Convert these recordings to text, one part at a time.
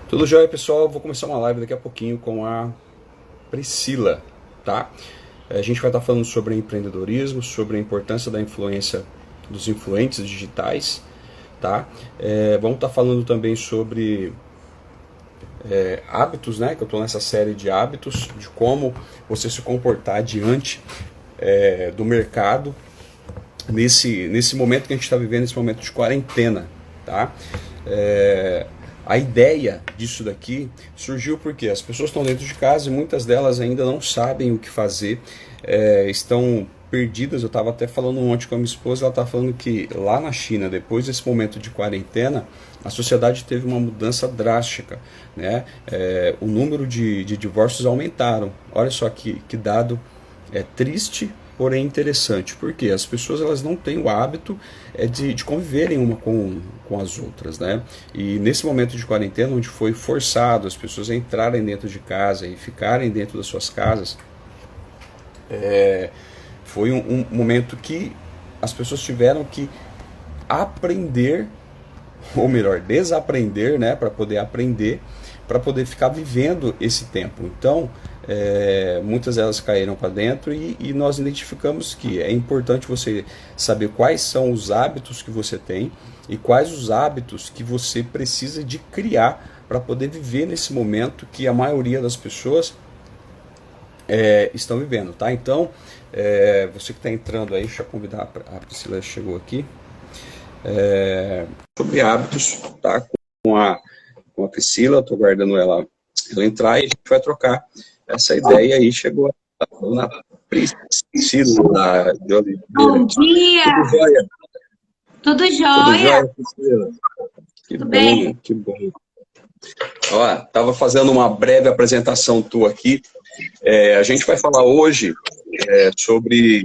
Tudo jóia, pessoal? Vou começar uma live daqui a pouquinho com a Priscila, tá? A gente vai estar falando sobre empreendedorismo, sobre a importância da influência dos influentes digitais, tá? Vamos estar falando também sobre hábitos, né? Que eu estou nessa série de hábitos, de como você se comportar diante do mercado nesse momento que a gente está vivendo, nesse momento de quarentena, tá? A ideia disso daqui surgiu porque as pessoas estão dentro de casa e muitas delas ainda não sabem o que fazer, estão perdidas. Eu estava até falando ontem com a minha esposa, ela estava falando que lá na China, depois desse momento de quarentena, a sociedade teve uma mudança drástica, né? O número de divórcios aumentaram. Olha só que dado triste, porém interessante, porque as pessoas elas não têm o hábito de conviverem uma com as outras, né? E nesse momento de quarentena, onde foi forçado as pessoas a entrarem dentro de casa e ficarem dentro das suas casas, foi um momento que as pessoas tiveram que aprender, ou melhor, desaprender, né, para poder aprender, para poder ficar vivendo esse tempo. Então, muitas delas caíram para dentro e nós identificamos que é importante você saber quais são os hábitos que você tem e quais os hábitos que você precisa de criar para poder viver nesse momento que a maioria das pessoas estão vivendo, tá? Então, você que está entrando aí, deixa eu convidar a Priscila, chegou aqui, sobre hábitos, tá? Com a Priscila, estou guardando ela entrar e a gente vai trocar essa ideia aí. Chegou a dona Priscila de Oliveira. Bom dia! Tudo jóia? Tudo Tudo jóia? jóia, Priscila? Que Tudo bom, bem? que bom. Ó, estava fazendo uma breve apresentação tua aqui. A gente vai falar hoje sobre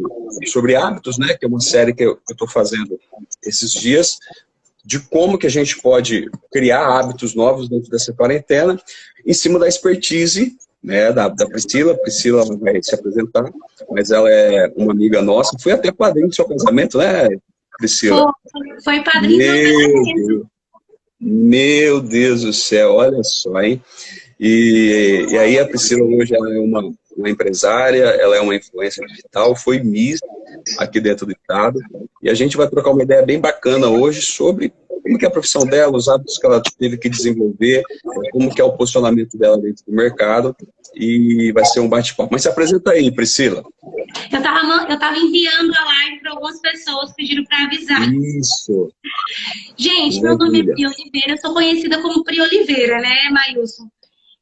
hábitos, né? Que é uma série que eu estou fazendo esses dias, de como que a gente pode criar hábitos novos dentro dessa quarentena, em cima da expertise, né, da Priscila. Priscila vai se apresentar, mas ela é uma amiga nossa. Fui até padrinho do seu casamento, né, Priscila? Foi padrinho do meu Meu casamento. Deus, meu Deus do céu, olha só, hein? E aí a Priscila hoje ela é uma empresária, ela é uma influência digital, foi Miss aqui dentro do estado, e a gente vai trocar uma ideia bem bacana hoje sobre como que é a profissão dela, os hábitos que ela teve que desenvolver, como que é o posicionamento dela dentro do mercado, e vai ser um bate-papo. Mas se apresenta aí, Priscila. Eu tava enviando a live para algumas pessoas, pediram para avisar. Isso, Gente, meu nome é maravilha. Pri Oliveira, eu sou conhecida como Pri Oliveira, né, Mailson?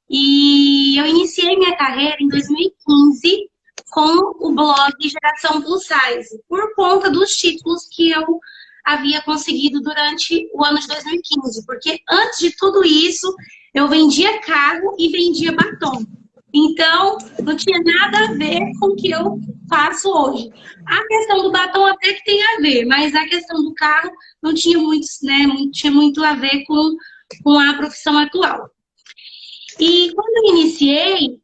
E eu iniciei minha carreira em 2015 com o blog Geração Plus Size, por conta dos títulos que eu havia conseguido durante o ano de 2015. Porque antes de tudo isso, eu vendia carro e vendia batom. Então, não tinha nada a ver com o que eu faço hoje. A questão do batom até que tem a ver, mas a questão do carro não tinha muito, né, tinha muito a ver com a profissão atual. E quando eu iniciei,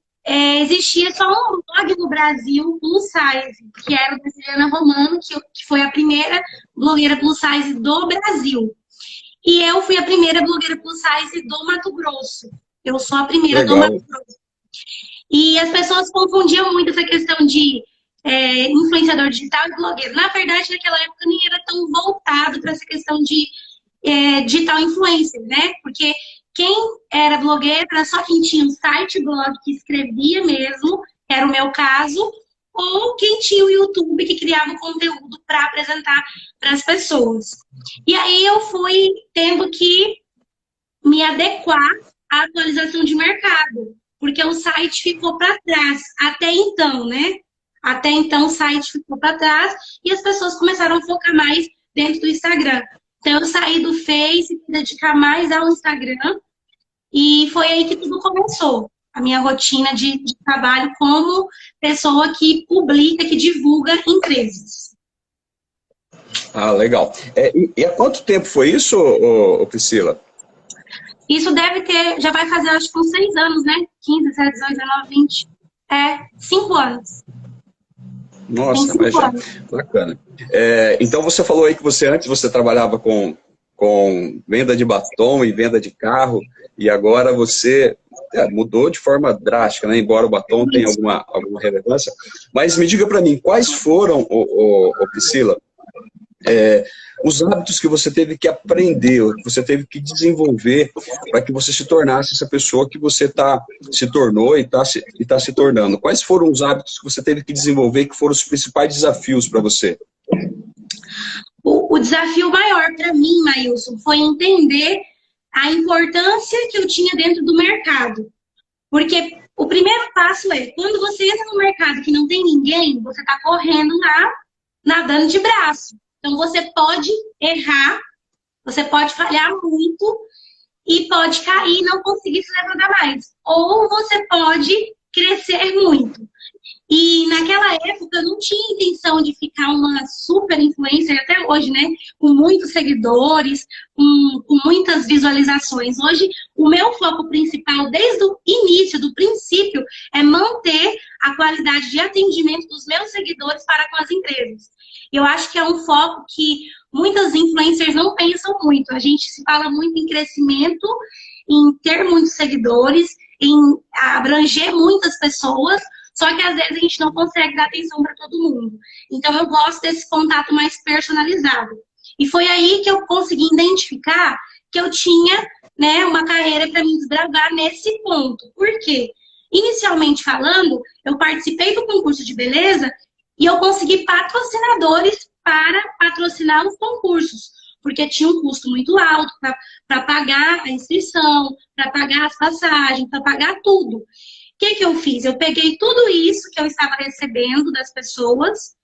existia só um blog no Brasil, plus size, que era o da Juliana Romano, que foi a primeira blogueira plus size do Brasil. E eu fui a primeira blogueira plus size do Mato Grosso. Eu sou a primeira do Mato Legal. Grosso. E as pessoas confundiam muito essa questão de influenciador digital e blogueiro. Na verdade, naquela época nem era tão voltado para essa questão de digital influencer, né? Porque quem era blogueiro era só quem tinha um site blog que escrevia mesmo, que era o meu caso, ou quem tinha o YouTube que criava conteúdo para apresentar para as pessoas. E aí eu fui tendo que me adequar à atualização de mercado, porque o site ficou para trás até então, né? Até então o site ficou para trás e as pessoas começaram a focar mais dentro do Instagram. Então eu saí do Face, me dedicar mais ao Instagram e foi aí que tudo começou. A minha rotina de trabalho como pessoa que publica, que divulga empresas. Ah, legal. E há quanto tempo foi isso, Priscila? Isso deve ter, já vai fazer acho que uns 6 anos, né? 15, 17, 18, 19, 20. 5 anos. Tem Nossa, mas 5 já, anos. bacana. Então você falou aí que antes você trabalhava com com venda de batom e venda de carro, e agora você mudou de forma drástica, né? Embora o batom tenha alguma relevância. Mas me diga para mim, quais foram, Priscila, os hábitos que você teve que aprender, que você teve que desenvolver para que você se tornasse essa pessoa que você se tornou e está se tornando? Quais foram os hábitos que você teve que desenvolver, que foram os principais desafios para você? O desafio maior para mim, Maílson, foi entender a importância que eu tinha dentro do mercado. Porque o primeiro passo é, quando você entra no mercado que não tem ninguém, você está correndo lá, nadando de braço. Então, você pode errar, você pode falhar muito e pode cair e não conseguir se levantar mais. Ou você pode crescer muito. E naquela época eu não tinha intenção de ficar uma super influencer, até hoje, né? Com muitos seguidores, com muitas visualizações. Hoje, o meu foco principal, desde o início, do princípio, é manter a qualidade de atendimento dos meus seguidores para com as empresas. Eu acho que é um foco que muitas influencers não pensam muito. A gente se fala muito em crescimento, em ter muitos seguidores, em abranger muitas pessoas, só que às vezes a gente não consegue dar atenção para todo mundo. Então eu gosto desse contato mais personalizado. E foi aí que eu consegui identificar que eu tinha, né, uma carreira para me desbravar nesse ponto. Por quê? Inicialmente falando, eu participei do concurso de beleza e eu consegui patrocinadores para patrocinar os concursos, porque tinha um custo muito alto para pagar a inscrição, para pagar as passagens, para pagar tudo. O que eu fiz? Eu peguei tudo isso que eu estava recebendo das pessoas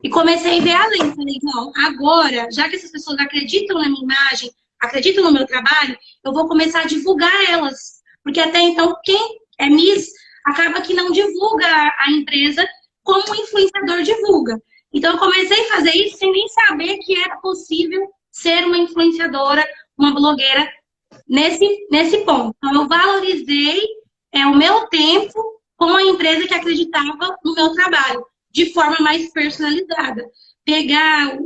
e comecei a ver além. Falei, não, agora, já que essas pessoas acreditam na minha imagem, acreditam no meu trabalho, eu vou começar a divulgar elas. Porque até então, quem é Miss acaba que não divulga a empresa como o influenciador divulga. Então, eu comecei a fazer isso sem nem saber que era possível ser uma influenciadora, uma blogueira nesse ponto. Então, eu valorizei o meu tempo com a empresa que acreditava no meu trabalho, de forma mais personalizada. Pegar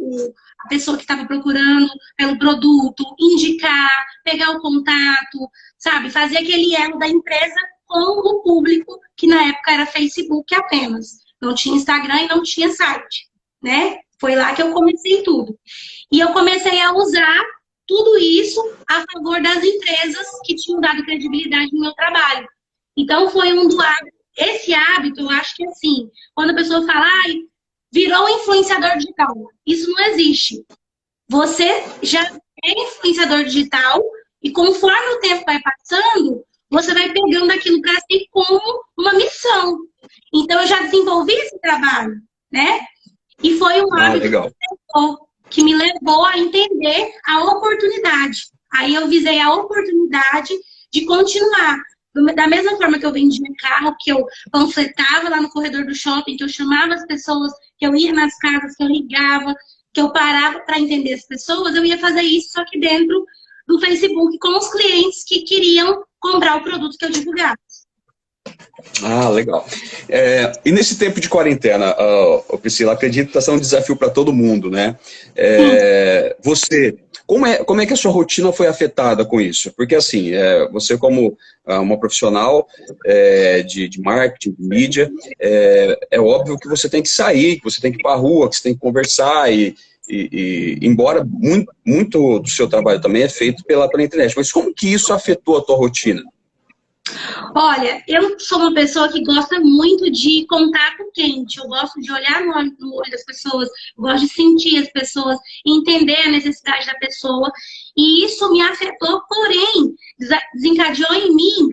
a pessoa que estava procurando pelo produto, indicar, pegar o contato, sabe? Fazer aquele elo da empresa com o público, que na época era Facebook apenas. Não tinha Instagram e não tinha site, né? Foi lá que eu comecei tudo. E eu comecei a usar tudo isso a favor das empresas que tinham dado credibilidade no meu trabalho. Então, foi do hábito. Esse hábito, eu acho que assim, quando a pessoa fala, virou influenciador digital, isso não existe. Você já é influenciador digital e conforme o tempo vai passando, você vai pegando aquilo para si como uma missão. Então, eu já desenvolvi esse trabalho, né? E foi um hábito que me levou a entender a oportunidade. Aí eu visei a oportunidade de continuar. Da mesma forma que eu vendia carro, que eu panfletava lá no corredor do shopping, que eu chamava as pessoas, que eu ia nas casas, que eu ligava, que eu parava para entender as pessoas, eu ia fazer isso só que dentro do Facebook com os clientes que queriam comprar o produto que eu divulgava. Ah, legal. E nesse tempo de quarentena, Priscila, acredito que está sendo um desafio para todo mundo, né? Você, como é que a sua rotina foi afetada com isso? Porque assim, você como uma profissional de marketing, de mídia, é óbvio que você tem que sair, que você tem que ir para a rua, que você tem que conversar e embora muito do seu trabalho também é feito pela internet, mas como que isso afetou a tua rotina? Olha, eu sou uma pessoa que gosta muito de contato quente. Eu gosto de olhar no olho das pessoas, eu gosto de sentir as pessoas, entender a necessidade da pessoa. E isso me afetou, porém, desencadeou em mim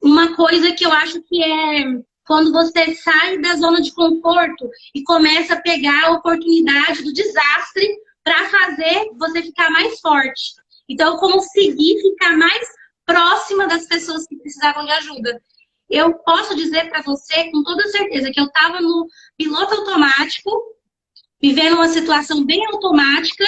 uma coisa que eu acho que é quando você sai da zona de conforto e começa a pegar a oportunidade do desastre para fazer você ficar mais forte. Então, eu consegui ficar mais próxima das pessoas que precisavam de ajuda. Eu posso dizer para você com toda certeza que eu estava no piloto automático, vivendo uma situação bem automática,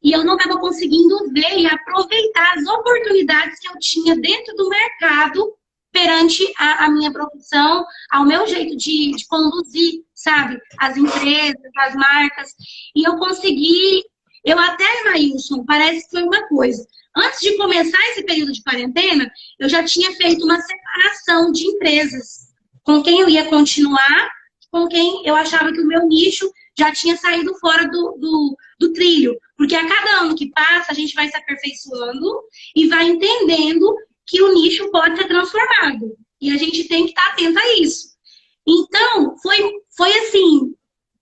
e eu não estava conseguindo ver e aproveitar as oportunidades que eu tinha dentro do mercado perante a minha profissão, ao meu jeito de conduzir, sabe? As empresas, as marcas. E eu consegui Eu até, Maílson, parece que foi uma coisa. Antes de começar esse período de quarentena, eu já tinha feito uma separação de empresas com quem eu ia continuar, com quem eu achava que o meu nicho já tinha saído fora do trilho. Porque a cada ano que passa, a gente vai se aperfeiçoando e vai entendendo que o nicho pode ser transformado. E a gente tem que estar atento a isso. Então, foi assim,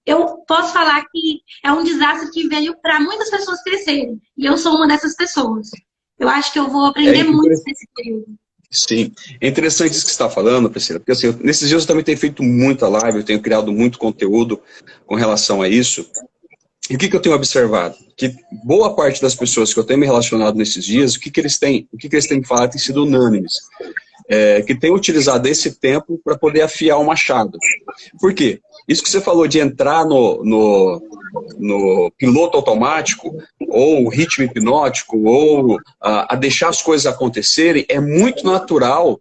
eu posso falar que é um desastre que veio para muitas pessoas crescerem. E eu sou uma dessas pessoas. Eu acho que eu vou aprender muito nesse período. Sim, é interessante isso que você está falando, Priscila, porque assim, nesses dias eu também tenho feito muita live, eu tenho criado muito conteúdo com relação a isso. E o que eu tenho observado? Que boa parte das pessoas que eu tenho me relacionado nesses dias, o que eles têm me falado tem sido unânimes. Que têm utilizado esse tempo para poder afiar o machado. Por quê? Isso que você falou de entrar no piloto automático, ou ritmo hipnótico, ou a deixar as coisas acontecerem, é muito natural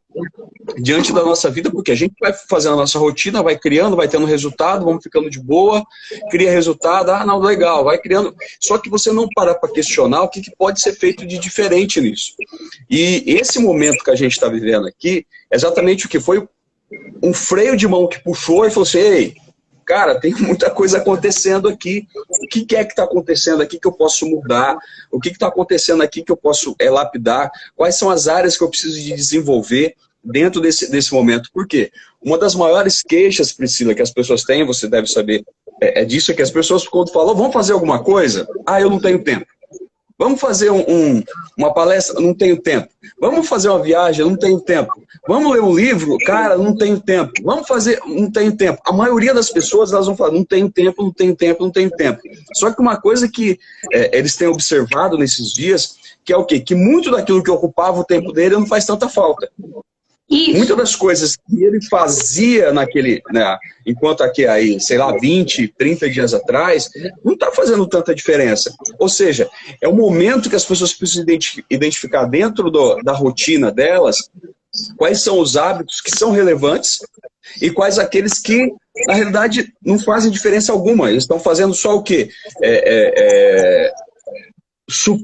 diante da nossa vida, porque a gente vai fazendo a nossa rotina, vai criando, vai tendo resultado, vamos ficando de boa, cria resultado, não, legal, vai criando. Só que você não para para questionar o que pode ser feito de diferente nisso. E esse momento que a gente está vivendo aqui, é exatamente o que foi um freio de mão que puxou e falou assim, ei, cara, tem muita coisa acontecendo aqui, o que é que está acontecendo aqui que eu posso mudar, o que está acontecendo aqui que eu posso lapidar, quais são as áreas que eu preciso de desenvolver dentro desse momento. Por quê? Uma das maiores queixas, Priscila, que as pessoas têm, você deve saber, é disso, que as pessoas quando falam, vamos fazer alguma coisa? Eu não tenho tempo. Vamos fazer uma palestra? Não tenho tempo. Vamos fazer uma viagem? Não tenho tempo. Vamos ler um livro? Cara, não tenho tempo. Vamos fazer? Não tenho tempo. A maioria das pessoas, elas vão falar, não tenho tempo, não tenho tempo, não tenho tempo. Só que uma coisa que eles têm observado nesses dias, que é o quê? Que muito daquilo que ocupava o tempo dele não faz tanta falta. Isso. Muitas das coisas que ele fazia enquanto aqui aí, sei lá, 20, 30 dias atrás, não está fazendo tanta diferença. Ou seja, é o momento que as pessoas precisam identificar dentro da rotina delas quais são os hábitos que são relevantes e quais aqueles que, na realidade, não fazem diferença alguma. Eles estão fazendo só o quê?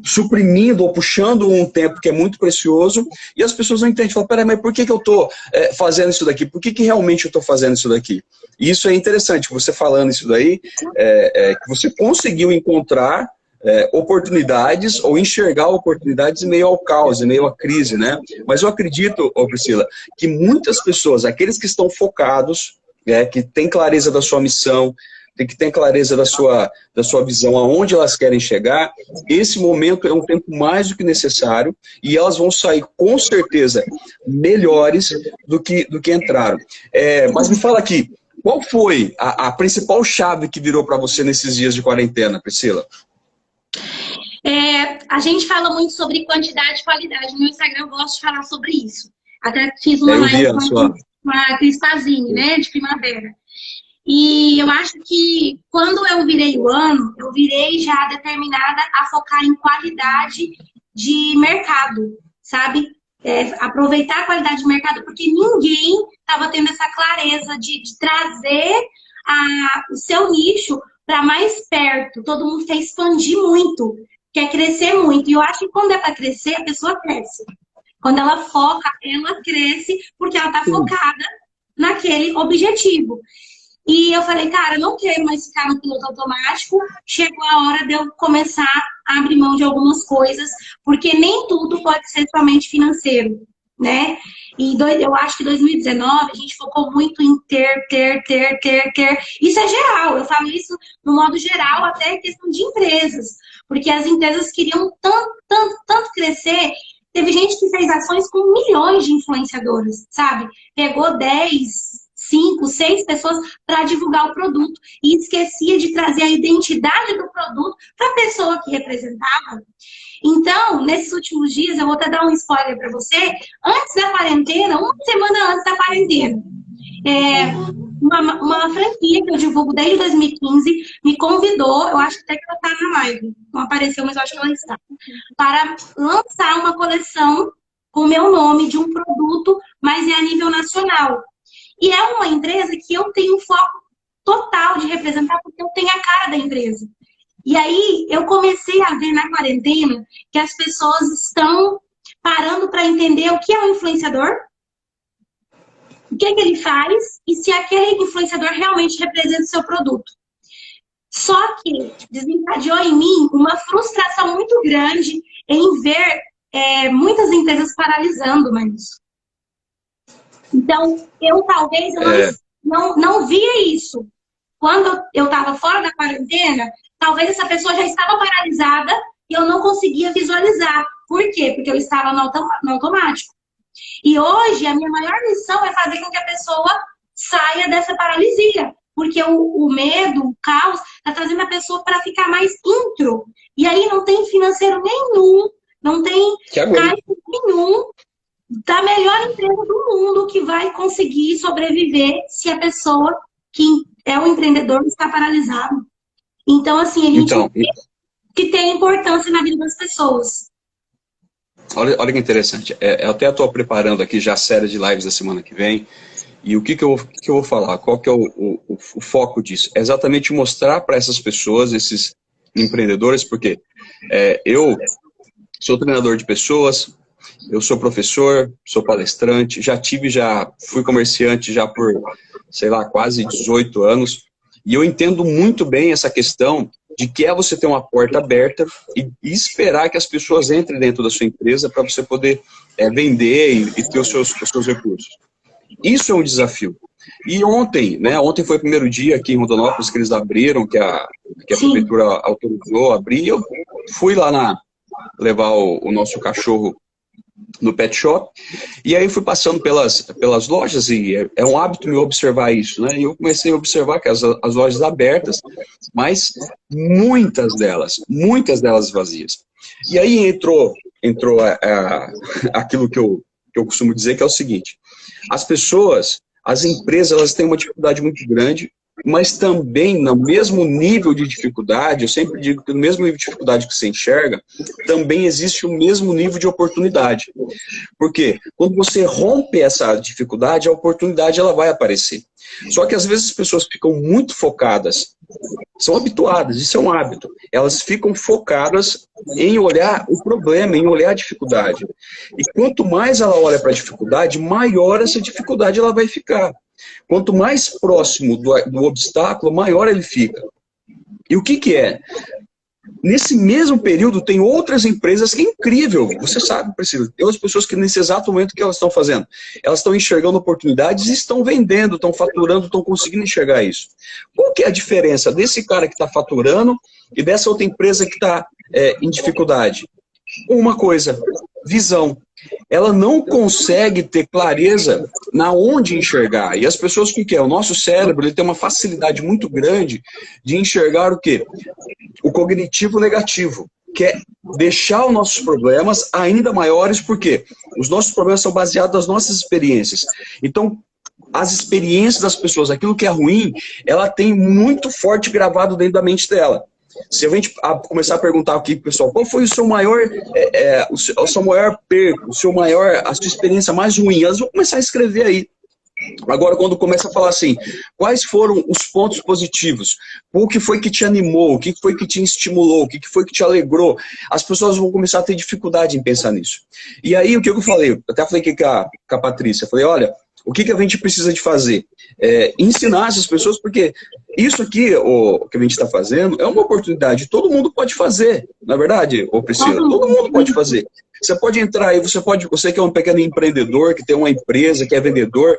Suprimindo ou puxando um tempo que é muito precioso, e as pessoas não entendem, falam, peraí, mas por que eu estou fazendo isso daqui? Por que realmente eu estou fazendo isso daqui? E isso é interessante, você falando isso daí, que você conseguiu encontrar oportunidades ou enxergar oportunidades em meio ao caos, em meio à crise, né? Mas eu acredito, Priscila, que muitas pessoas, aqueles que estão focados, que têm clareza da sua missão, que tem clareza da sua visão, aonde elas querem chegar, esse momento é um tempo mais do que necessário e elas vão sair com certeza melhores do que entraram. Mas me fala aqui, qual foi a principal chave que virou para você nesses dias de quarentena, Priscila? A gente fala muito sobre quantidade e qualidade. No meu Instagram eu gosto de falar sobre isso. Até fiz uma live com a Cris Pazini, né, de primavera. E eu acho que quando eu virei o ano, eu virei já determinada a focar em qualidade de mercado, sabe? Aproveitar a qualidade de mercado, porque ninguém estava tendo essa clareza de trazer o seu nicho para mais perto. Todo mundo quer expandir muito, quer crescer muito. E eu acho que quando é para crescer, a pessoa cresce. Quando ela foca, ela cresce porque ela está focada naquele objetivo. E eu falei, cara, não quero mais ficar no piloto automático. Chegou a hora de eu começar a abrir mão de algumas coisas, porque nem tudo pode ser somente financeiro, né? E eu acho que 2019 a gente focou muito em ter. Isso é geral, eu falo isso no modo geral, até questão de empresas. Porque as empresas queriam tanto crescer. Teve gente que fez ações com milhões de influenciadores, sabe? Pegou 10... 5, 6 pessoas para divulgar o produto e esquecia de trazer a identidade do produto para a pessoa que representava. Então, nesses últimos dias, eu vou até dar um spoiler para você, antes da quarentena, uma semana antes da quarentena, uma franquia que eu divulgo desde 2015 me convidou, eu acho até que ela está na live, não apareceu, mas eu acho que ela está, para lançar uma coleção com o meu nome de um produto, mas é a nível nacional. E é uma empresa que eu tenho foco total de representar, porque eu tenho a cara da empresa. E aí eu comecei a ver na quarentena que as pessoas estão parando para entender o que é um influenciador, o que é que ele faz e se aquele influenciador realmente representa o seu produto. Só que desencadeou em mim uma frustração muito grande em ver muitas empresas paralisando, mas então eu talvez não via isso. Quando eu estava fora da quarentena, talvez essa pessoa já estava paralisada e eu não conseguia visualizar. Por quê? Porque eu estava no automático. E hoje, a minha maior missão é fazer com que a pessoa saia dessa paralisia. Porque o medo, o caos, está trazendo a pessoa para ficar mais intro. E aí não tem financeiro nenhum, não tem caixa nenhum da melhor empresa do mundo que vai conseguir sobreviver se a pessoa que é o empreendedor está paralisado. Então, assim, a gente vê que tem importância na vida das pessoas. Olha que interessante. Eu até estou preparando aqui já a série de lives da semana que vem. E o que eu vou falar? Qual que é o foco disso? É exatamente mostrar para essas pessoas, esses empreendedores, porque eu sou treinador de pessoas, eu sou professor, sou palestrante, fui comerciante já por, sei lá, quase 18 anos. E eu entendo muito bem essa questão de que é você ter uma porta aberta e esperar que as pessoas entrem dentro da sua empresa para você poder vender e ter os seus recursos. Isso é um desafio. E ontem foi o primeiro dia aqui em Rondonópolis que eles abriram, que a prefeitura autorizou abrir. Eu fui lá levar o nosso cachorro no pet shop, e aí fui passando pelas lojas, e é um hábito meu observar isso, né? E eu comecei a observar que as lojas abertas, mas muitas delas vazias. E aí entrou aquilo que eu costumo dizer, que é o seguinte: as empresas, elas têm uma dificuldade muito grande, mas também no mesmo nível de dificuldade, eu sempre digo que no mesmo nível de dificuldade que você enxerga, também existe o mesmo nível de oportunidade. Porque quando você rompe essa dificuldade, a oportunidade ela vai aparecer. Só que às vezes as pessoas ficam muito focadas, são habituadas, isso é um hábito, elas ficam focadas em olhar o problema, em olhar a dificuldade. E quanto mais ela olha para a dificuldade, maior essa dificuldade ela vai ficar. Quanto mais próximo do obstáculo, maior ele fica. E o que é? Nesse mesmo período, tem outras empresas que é incrível. Você sabe, Priscila, tem outras pessoas que nesse exato momento, o que elas estão fazendo? Elas estão enxergando oportunidades e estão vendendo, estão faturando, estão conseguindo enxergar isso. Qual que é a diferença desse cara que está faturando e dessa outra empresa que está em dificuldade? Uma coisa, visão. Ela não consegue ter clareza na onde enxergar. E as pessoas, o que é? O nosso cérebro ele tem uma facilidade muito grande de enxergar o quê? O cognitivo negativo, que é deixar os nossos problemas ainda maiores, porque os nossos problemas são baseados nas nossas experiências. Então, as experiências das pessoas, aquilo que é ruim, ela tem muito forte gravado dentro da mente dela. Se a gente começar a perguntar aqui, pessoal, qual foi o seu maior, o seu maior perco, a sua experiência mais ruim, elas vão começar a escrever aí. Agora, quando começa a falar assim, quais foram os pontos positivos? O que foi que te animou? O que foi que te estimulou? O que foi que te alegrou? As pessoas vão começar a ter dificuldade em pensar nisso. E aí, o que eu falei? Eu até falei aqui com a Patrícia, eu falei, olha, o que a gente precisa de fazer? Ensinar essas pessoas, porque isso aqui, o que a gente está fazendo, é uma oportunidade. Todo mundo pode fazer, não é verdade, Priscila? Todo mundo pode fazer. Você pode entrar aí, você que é um pequeno empreendedor, que tem uma empresa, que é vendedor,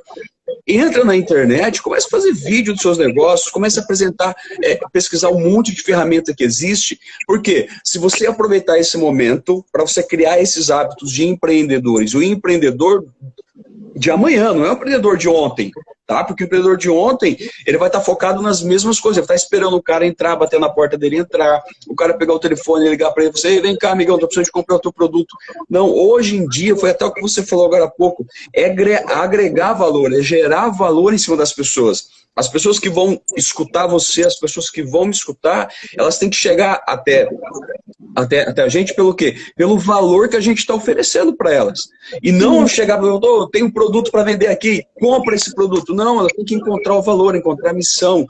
entra na internet, começa a fazer vídeo dos seus negócios, começa a apresentar, pesquisar um monte de ferramenta que existe, porque se você aproveitar esse momento para você criar esses hábitos de empreendedores, o empreendedor de amanhã, não é o empreendedor de ontem, tá? Porque o empreendedor de ontem, ele vai estar focado nas mesmas coisas, ele vai estar esperando o cara entrar, bater na porta dele entrar, o cara pegar o telefone e ligar para ele, você, vem cá, amigão, tô precisando de comprar o teu produto. Não, hoje em dia, foi até o que você falou agora há pouco, é agregar valor, é gerar valor em cima das pessoas. As pessoas que vão escutar você, as pessoas que vão me escutar, elas têm que chegar até a gente pelo quê? Pelo valor que a gente está oferecendo para elas. E não chegar e falar, eu tenho um produto para vender aqui, compra esse produto. Não, ela tem que encontrar o valor, encontrar a missão,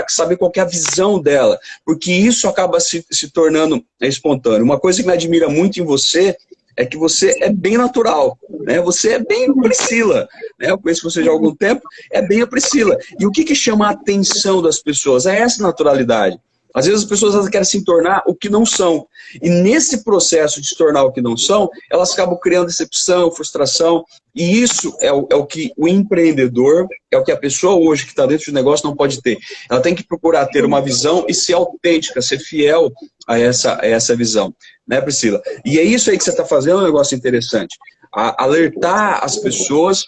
saber qual que é a visão dela. Porque isso acaba se tornando espontâneo. Uma coisa que me admira muito em você é que você é bem natural, né? Você é bem Priscila, né? Eu conheço você já há algum tempo, é bem a Priscila. E o que chama a atenção das pessoas? É essa naturalidade. Às vezes as pessoas elas querem se tornar o que não são. E nesse processo de se tornar o que não são, elas acabam criando decepção, frustração. E isso é o que o empreendedor, é o que a pessoa hoje que está dentro do negócio não pode ter. Ela tem que procurar ter uma visão e ser autêntica, ser fiel a essa visão. Né, Priscila? E é isso aí que você está fazendo, um negócio interessante. Alertar as pessoas,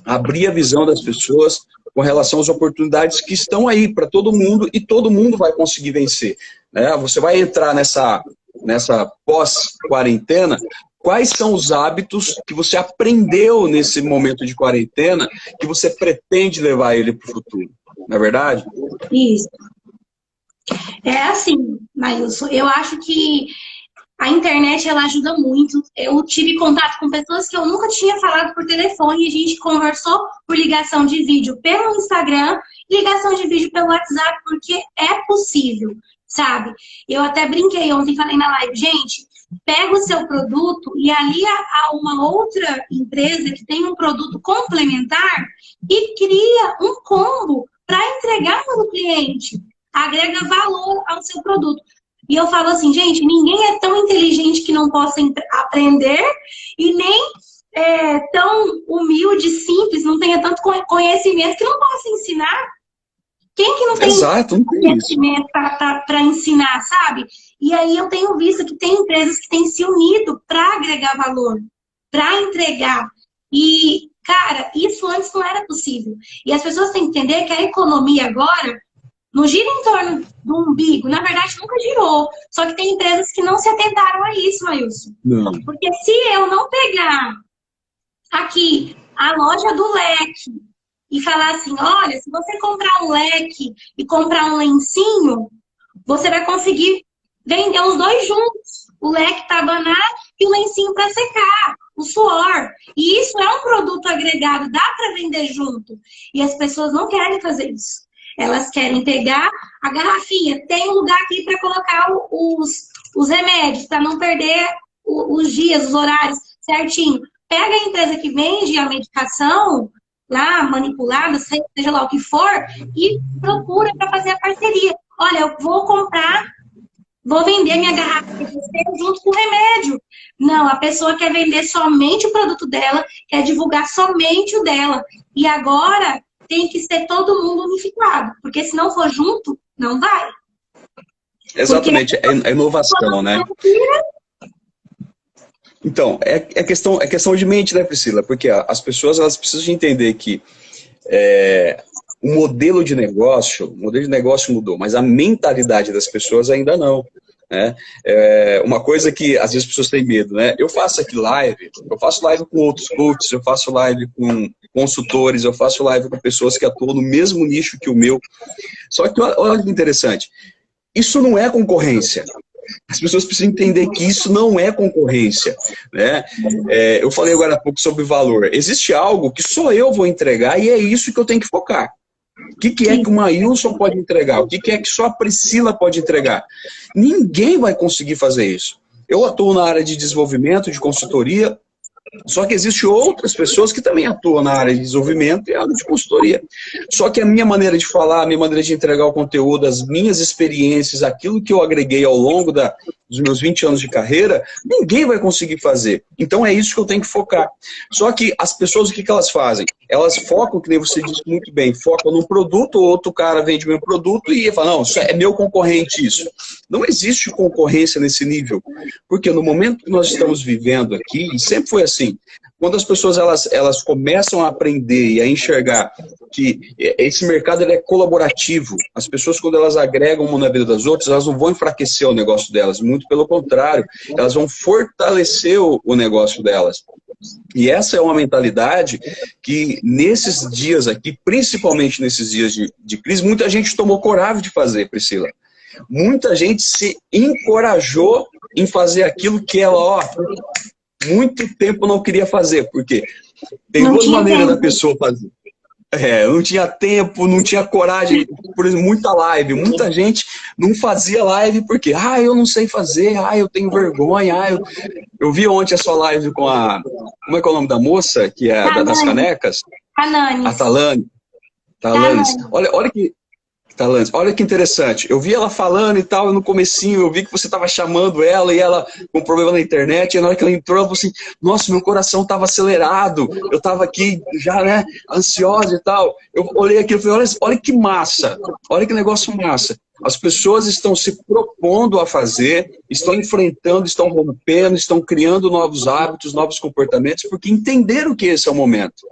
abrir a visão das pessoas com relação às oportunidades que estão aí para todo mundo e todo mundo vai conseguir vencer. Né? Você vai entrar nessa pós-quarentena, quais são os hábitos que você aprendeu nesse momento de quarentena que você pretende levar ele para o futuro? Não é verdade? Isso. É assim, Maílson, eu acho que a internet, ela ajuda muito. Eu tive contato com pessoas que eu nunca tinha falado por telefone. A gente conversou por ligação de vídeo pelo Instagram, ligação de vídeo pelo WhatsApp, porque é possível, sabe? Eu até brinquei ontem, falei na live, gente, pega o seu produto e alia a uma outra empresa que tem um produto complementar e cria um combo para entregar para o cliente. Agrega valor ao seu produto. E eu falo assim, gente, ninguém é tão inteligente que não possa aprender e nem tão humilde, simples, não tenha tanto conhecimento que não possa ensinar. Quem que não tem conhecimento para ensinar, sabe? E aí eu tenho visto que tem empresas que têm se unido para agregar valor, para entregar. E, cara, isso antes não era possível. E as pessoas têm que entender que a economia agora não gira em torno do umbigo. Na verdade, nunca girou. Só que tem empresas que não se atentaram a isso, Maílson. Não. Porque se eu não pegar aqui a loja do leque e falar assim, olha, se você comprar um leque e comprar um lencinho, você vai conseguir vender os dois juntos. O leque para abanar e o lencinho para secar, o suor. E isso é um produto agregado, dá para vender junto. E as pessoas não querem fazer isso. Elas querem pegar a garrafinha. Tem um lugar aqui para colocar os remédios, para não perder os dias, os horários certinho. Pega a empresa que vende a medicação, lá, manipulada, seja lá o que for, e procura para fazer a parceria. Olha, eu vou comprar, vou vender minha garrafinha junto com o remédio. Não, a pessoa quer vender somente o produto dela, quer divulgar somente o dela. E agora tem que ser todo mundo unificado, porque se não for junto, não vai. Exatamente, é inovação, né? Então, é questão de mente, né, Priscila? Porque as pessoas elas precisam de entender que o modelo de negócio mudou, mas a mentalidade das pessoas ainda não. Né? Uma coisa que às vezes as pessoas têm medo, né? Eu faço aqui live, eu faço live com outros coaches, eu faço live com consultores, eu faço live com pessoas que atuam no mesmo nicho que o meu. Só que olha que interessante, isso não é concorrência. As pessoas precisam entender que isso não é concorrência. Né? Eu falei agora há pouco sobre valor. Existe algo que só eu vou entregar e é isso que eu tenho que focar. O que é que o Maílson pode entregar? O que é que só a Priscila pode entregar? Ninguém vai conseguir fazer isso. Eu atuo na área de desenvolvimento, de consultoria, só que existem outras pessoas que também atuam na área de desenvolvimento e área de consultoria. Só que a minha maneira de falar, a minha maneira de entregar o conteúdo, as minhas experiências, aquilo que eu agreguei ao longo dos meus 20 anos de carreira, ninguém vai conseguir fazer. Então é isso que eu tenho que focar. Só que as pessoas, o que elas fazem? Elas focam, que nem você disse muito bem, focam num produto, outro cara vende meu produto e fala, não, isso é meu concorrente isso. Não existe concorrência nesse nível. Porque no momento que nós estamos vivendo aqui, e sempre foi assim, quando as pessoas elas começam a aprender e a enxergar que esse mercado ele é colaborativo, as pessoas quando elas agregam uma na vida das outras, elas não vão enfraquecer o negócio delas, muito pelo contrário, elas vão fortalecer o negócio delas. E essa é uma mentalidade que nesses dias aqui, principalmente nesses dias de crise, muita gente tomou coragem de fazer, Priscila. Muita gente se encorajou em fazer aquilo que ela, ó, muito tempo não queria fazer. Porque tem duas maneiras da pessoa fazer. Não tinha tempo, não tinha coragem. Por exemplo, muita live. Muita gente não fazia live porque, eu não sei fazer, eu tenho vergonha. Eu vi ontem a sua live com a... Como é que é o nome da moça? Que é das canecas? Talanes. A Talanes. Olha que interessante. Eu vi ela falando e tal, no comecinho, eu vi que você estava chamando ela e ela com um problema na internet, e na hora que ela entrou, ela falou assim, nossa, meu coração estava acelerado, eu estava aqui já, né, ansiosa e tal. Eu olhei aqui e falei, olha que massa, olha que negócio massa. As pessoas estão se propondo a fazer, estão enfrentando, estão rompendo, estão criando novos hábitos, novos comportamentos, porque entenderam que esse é o momento.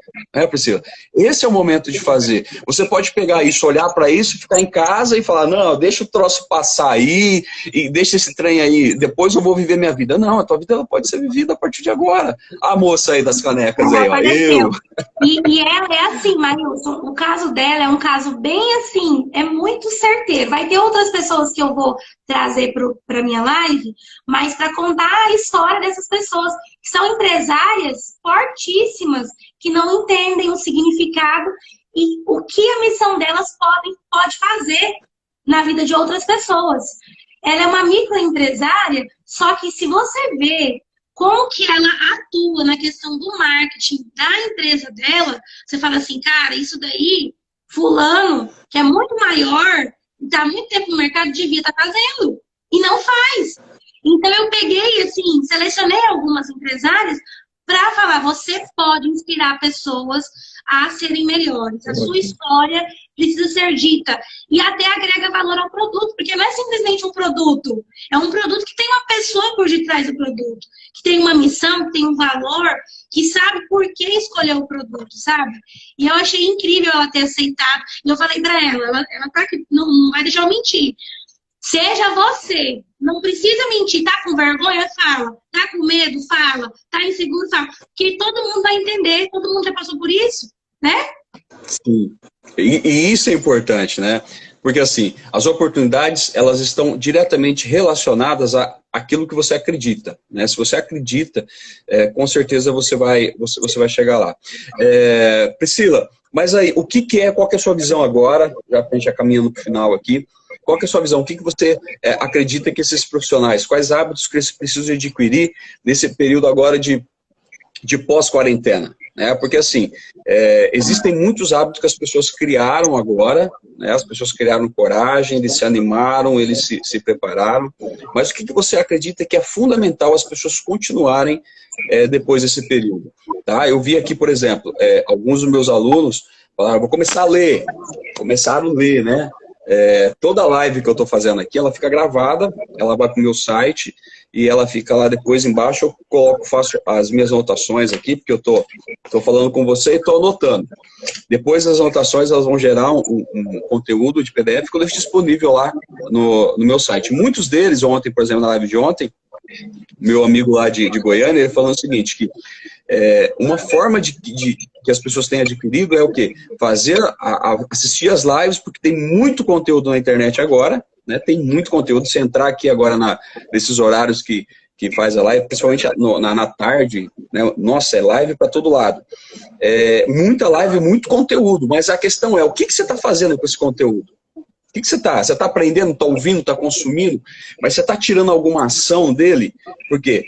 Priscila? Esse é o momento de fazer. Você pode pegar isso, olhar para isso, ficar em casa e falar, não, deixa o troço passar aí, e deixa esse trem aí, depois eu vou viver minha vida. Não, a tua vida ela pode ser vivida a partir de agora. A moça aí das canecas aí, ó, eu... E ela é assim, Marilson, o caso dela é um caso bem assim, é muito certeiro. Vai ter outras pessoas que eu vou trazer para minha live, mas para contar a história dessas pessoas que são empresárias fortíssimas, que não entendem o significado e o que a missão delas pode fazer na vida de outras pessoas. Ela é uma microempresária, só que se você vê como que ela atua na questão do marketing da empresa dela, você fala assim, cara, isso daí, fulano, que é muito maior, está há muito tempo no mercado, devia estar fazendo. E não faz. Então eu peguei, assim, selecionei algumas empresárias para falar, você pode inspirar pessoas a serem melhores. A sua história precisa ser dita. E até agrega valor ao produto, porque não é simplesmente um produto. É um produto que tem uma pessoa por detrás do produto, que tem uma missão, que tem um valor, que sabe por que escolher o produto, sabe? E eu achei incrível ela ter aceitado. E eu falei para ela tá aqui, não vai deixar eu mentir. Seja você. Não precisa mentir. Tá com vergonha? Fala. Tá com medo? Fala. Tá inseguro? Fala. Porque todo mundo vai entender. Todo mundo já passou por isso, né? Sim. E isso é importante, né? Porque assim, as oportunidades, elas estão diretamente relacionadas àquilo que você acredita, né? Se você acredita, com certeza você vai chegar lá. Priscila, mas aí, qual que é a sua visão agora? Já a gente já caminhando para o final aqui. Qual que é a sua visão? O que você acredita que esses profissionais, quais hábitos que eles precisam adquirir nesse período agora de pós-quarentena? Porque assim, existem muitos hábitos que as pessoas criaram agora, né? As pessoas criaram coragem, eles se animaram, eles se prepararam, mas o que você acredita que é fundamental as pessoas continuarem depois desse período? Tá? Eu vi aqui, por exemplo, alguns dos meus alunos falaram, vou começar a ler, começaram a ler, né? Toda live que eu estou fazendo aqui, ela fica gravada, ela vai para o meu site e ela fica lá depois embaixo, faço as minhas anotações aqui, porque eu estou falando com você e estou anotando. Depois as anotações elas vão gerar um conteúdo de PDF que eu deixo disponível lá no meu site. Muitos deles, ontem, por exemplo, na live de ontem, meu amigo lá de Goiânia, ele falando o seguinte, que uma forma que as pessoas têm adquirido é o quê? Assistir as lives, porque tem muito conteúdo na internet agora, né? Tem muito conteúdo. Se entrar aqui agora nesses horários que faz a live, principalmente na tarde, né? Nossa, é live para todo lado. Muita live, muito conteúdo, mas a questão é, o que você está fazendo com esse conteúdo? O que você está? Você está aprendendo, está ouvindo, está consumindo, mas você está tirando alguma ação dele? Porque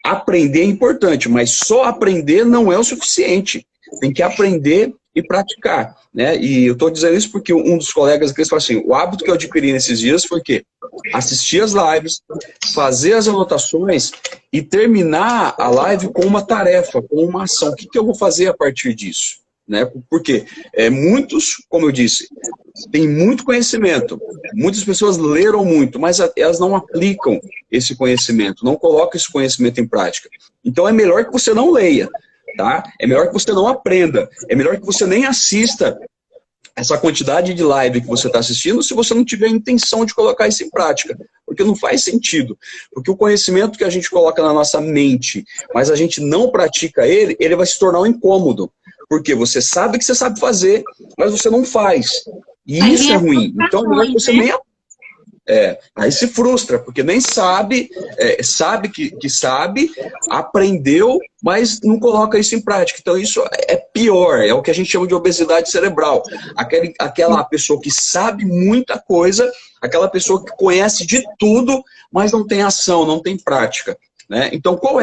aprender é importante, mas só aprender não é o suficiente. Tem que aprender e praticar, né? E eu estou dizendo isso porque um dos colegas aqui falou assim, o hábito que eu adquiri nesses dias foi que assistir as lives, fazer as anotações e terminar a live com uma tarefa, com uma ação. O que eu vou fazer a partir disso? Né? Porque muitos, como eu disse, têm muito conhecimento, muitas pessoas leram muito, mas elas não aplicam esse conhecimento, não colocam esse conhecimento em prática. Então é melhor que você não leia, tá? É melhor que você não aprenda, é melhor que você nem assista essa quantidade de live que você está assistindo se você não tiver a intenção de colocar isso em prática. Porque não faz sentido. Porque o conhecimento que a gente coloca na nossa mente, mas a gente não pratica ele, ele vai se tornar um incômodo. Porque você sabe que você sabe fazer, mas você não faz. E isso é ruim. Então, não é que você nem... aí se frustra, porque nem sabe, sabe que sabe, aprendeu, mas não coloca isso em prática. Então isso é pior, é o que a gente chama de obesidade cerebral. Aquela pessoa que sabe muita coisa, aquela pessoa que conhece de tudo, mas não tem ação, não tem prática, né? Então qual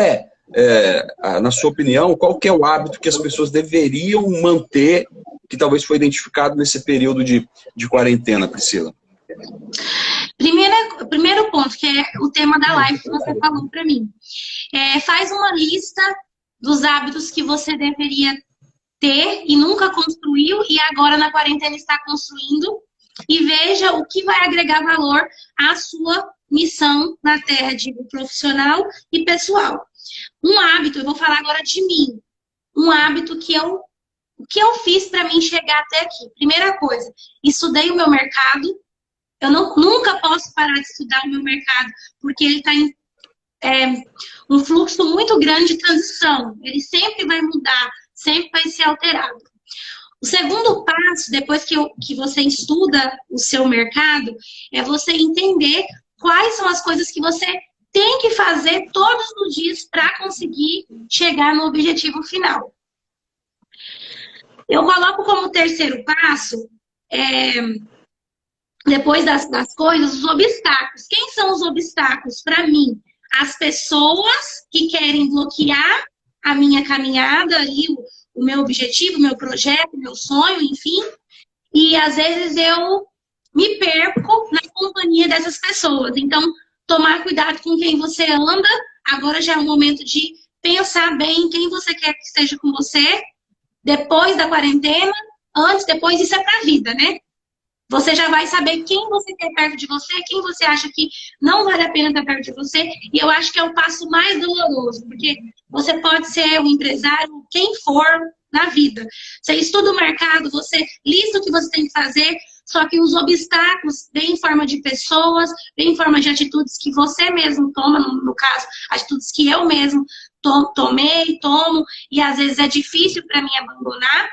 na sua opinião, qual que é o hábito que as pessoas deveriam manter, que talvez foi identificado nesse período de quarentena, Priscila? Primeiro ponto, que é o tema da live que você falou para mim. Faz uma lista dos hábitos que você deveria ter e nunca construiu e agora na quarentena está construindo e veja o que vai agregar valor à sua missão na Terra, digo, profissional e pessoal. Um hábito, eu vou falar agora de mim, um hábito que eu fiz para mim chegar até aqui. Primeira coisa, estudei o meu mercado. Eu nunca posso parar de estudar o meu mercado, porque ele está em um fluxo muito grande de transição. Ele sempre vai mudar, sempre vai ser alterado. O segundo passo, depois que você estuda o seu mercado, é você entender quais são as coisas que você tem que fazer todos os dias para conseguir chegar no objetivo final. Eu coloco como terceiro passo... depois das coisas, os obstáculos. Quem são os obstáculos para mim? As pessoas que querem bloquear a minha caminhada, ali, o meu objetivo, o meu projeto, o meu sonho, enfim. E às vezes eu me perco na companhia dessas pessoas. Então, tomar cuidado com quem você anda. Agora já é o momento de pensar bem quem você quer que esteja com você depois da quarentena, antes, depois, isso é pra vida, né? Você já vai saber quem você quer perto de você, quem você acha que não vale a pena estar perto de você. E eu acho que é o passo mais doloroso, porque você pode ser um empresário, quem for na vida. Você estuda o mercado, você lista o que você tem que fazer, só que os obstáculos vêm em forma de pessoas, vêm em forma de atitudes que você mesmo toma, no caso, atitudes que eu mesmo tomo, e às vezes é difícil para mim abandonar.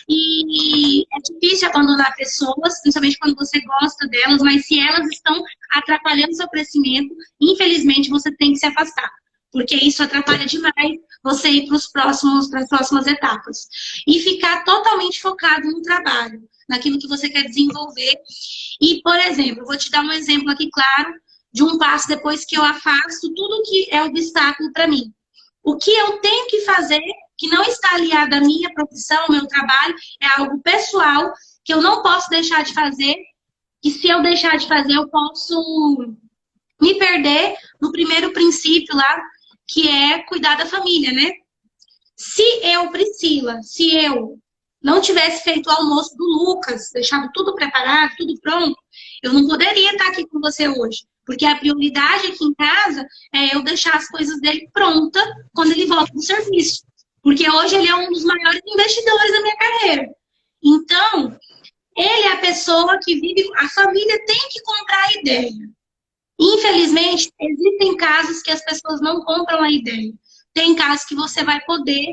E é difícil abandonar pessoas, principalmente quando você gosta delas, mas se elas estão atrapalhando o seu crescimento, infelizmente você tem que se afastar, porque isso atrapalha demais você ir para as próximas etapas. E ficar totalmente focado no trabalho, naquilo que você quer desenvolver. E, por exemplo, vou te dar um exemplo aqui claro de um passo depois que eu afasto tudo que é obstáculo para mim. O que eu tenho que fazer que não está aliado à minha profissão, ao meu trabalho, é algo pessoal, que eu não posso deixar de fazer, que se eu deixar de fazer, eu posso me perder no primeiro princípio lá, que é cuidar da família, né? Se eu, Priscila, se eu não tivesse feito o almoço do Lucas, deixado tudo preparado, tudo pronto, eu não poderia estar aqui com você hoje. Porque a prioridade aqui em casa é eu deixar as coisas dele pronta quando ele volta do serviço. Porque hoje ele é um dos maiores investidores da minha carreira. Então, ele é a pessoa que vive... A família tem que comprar a ideia. Infelizmente, existem casos que as pessoas não compram a ideia. Tem casos que você vai poder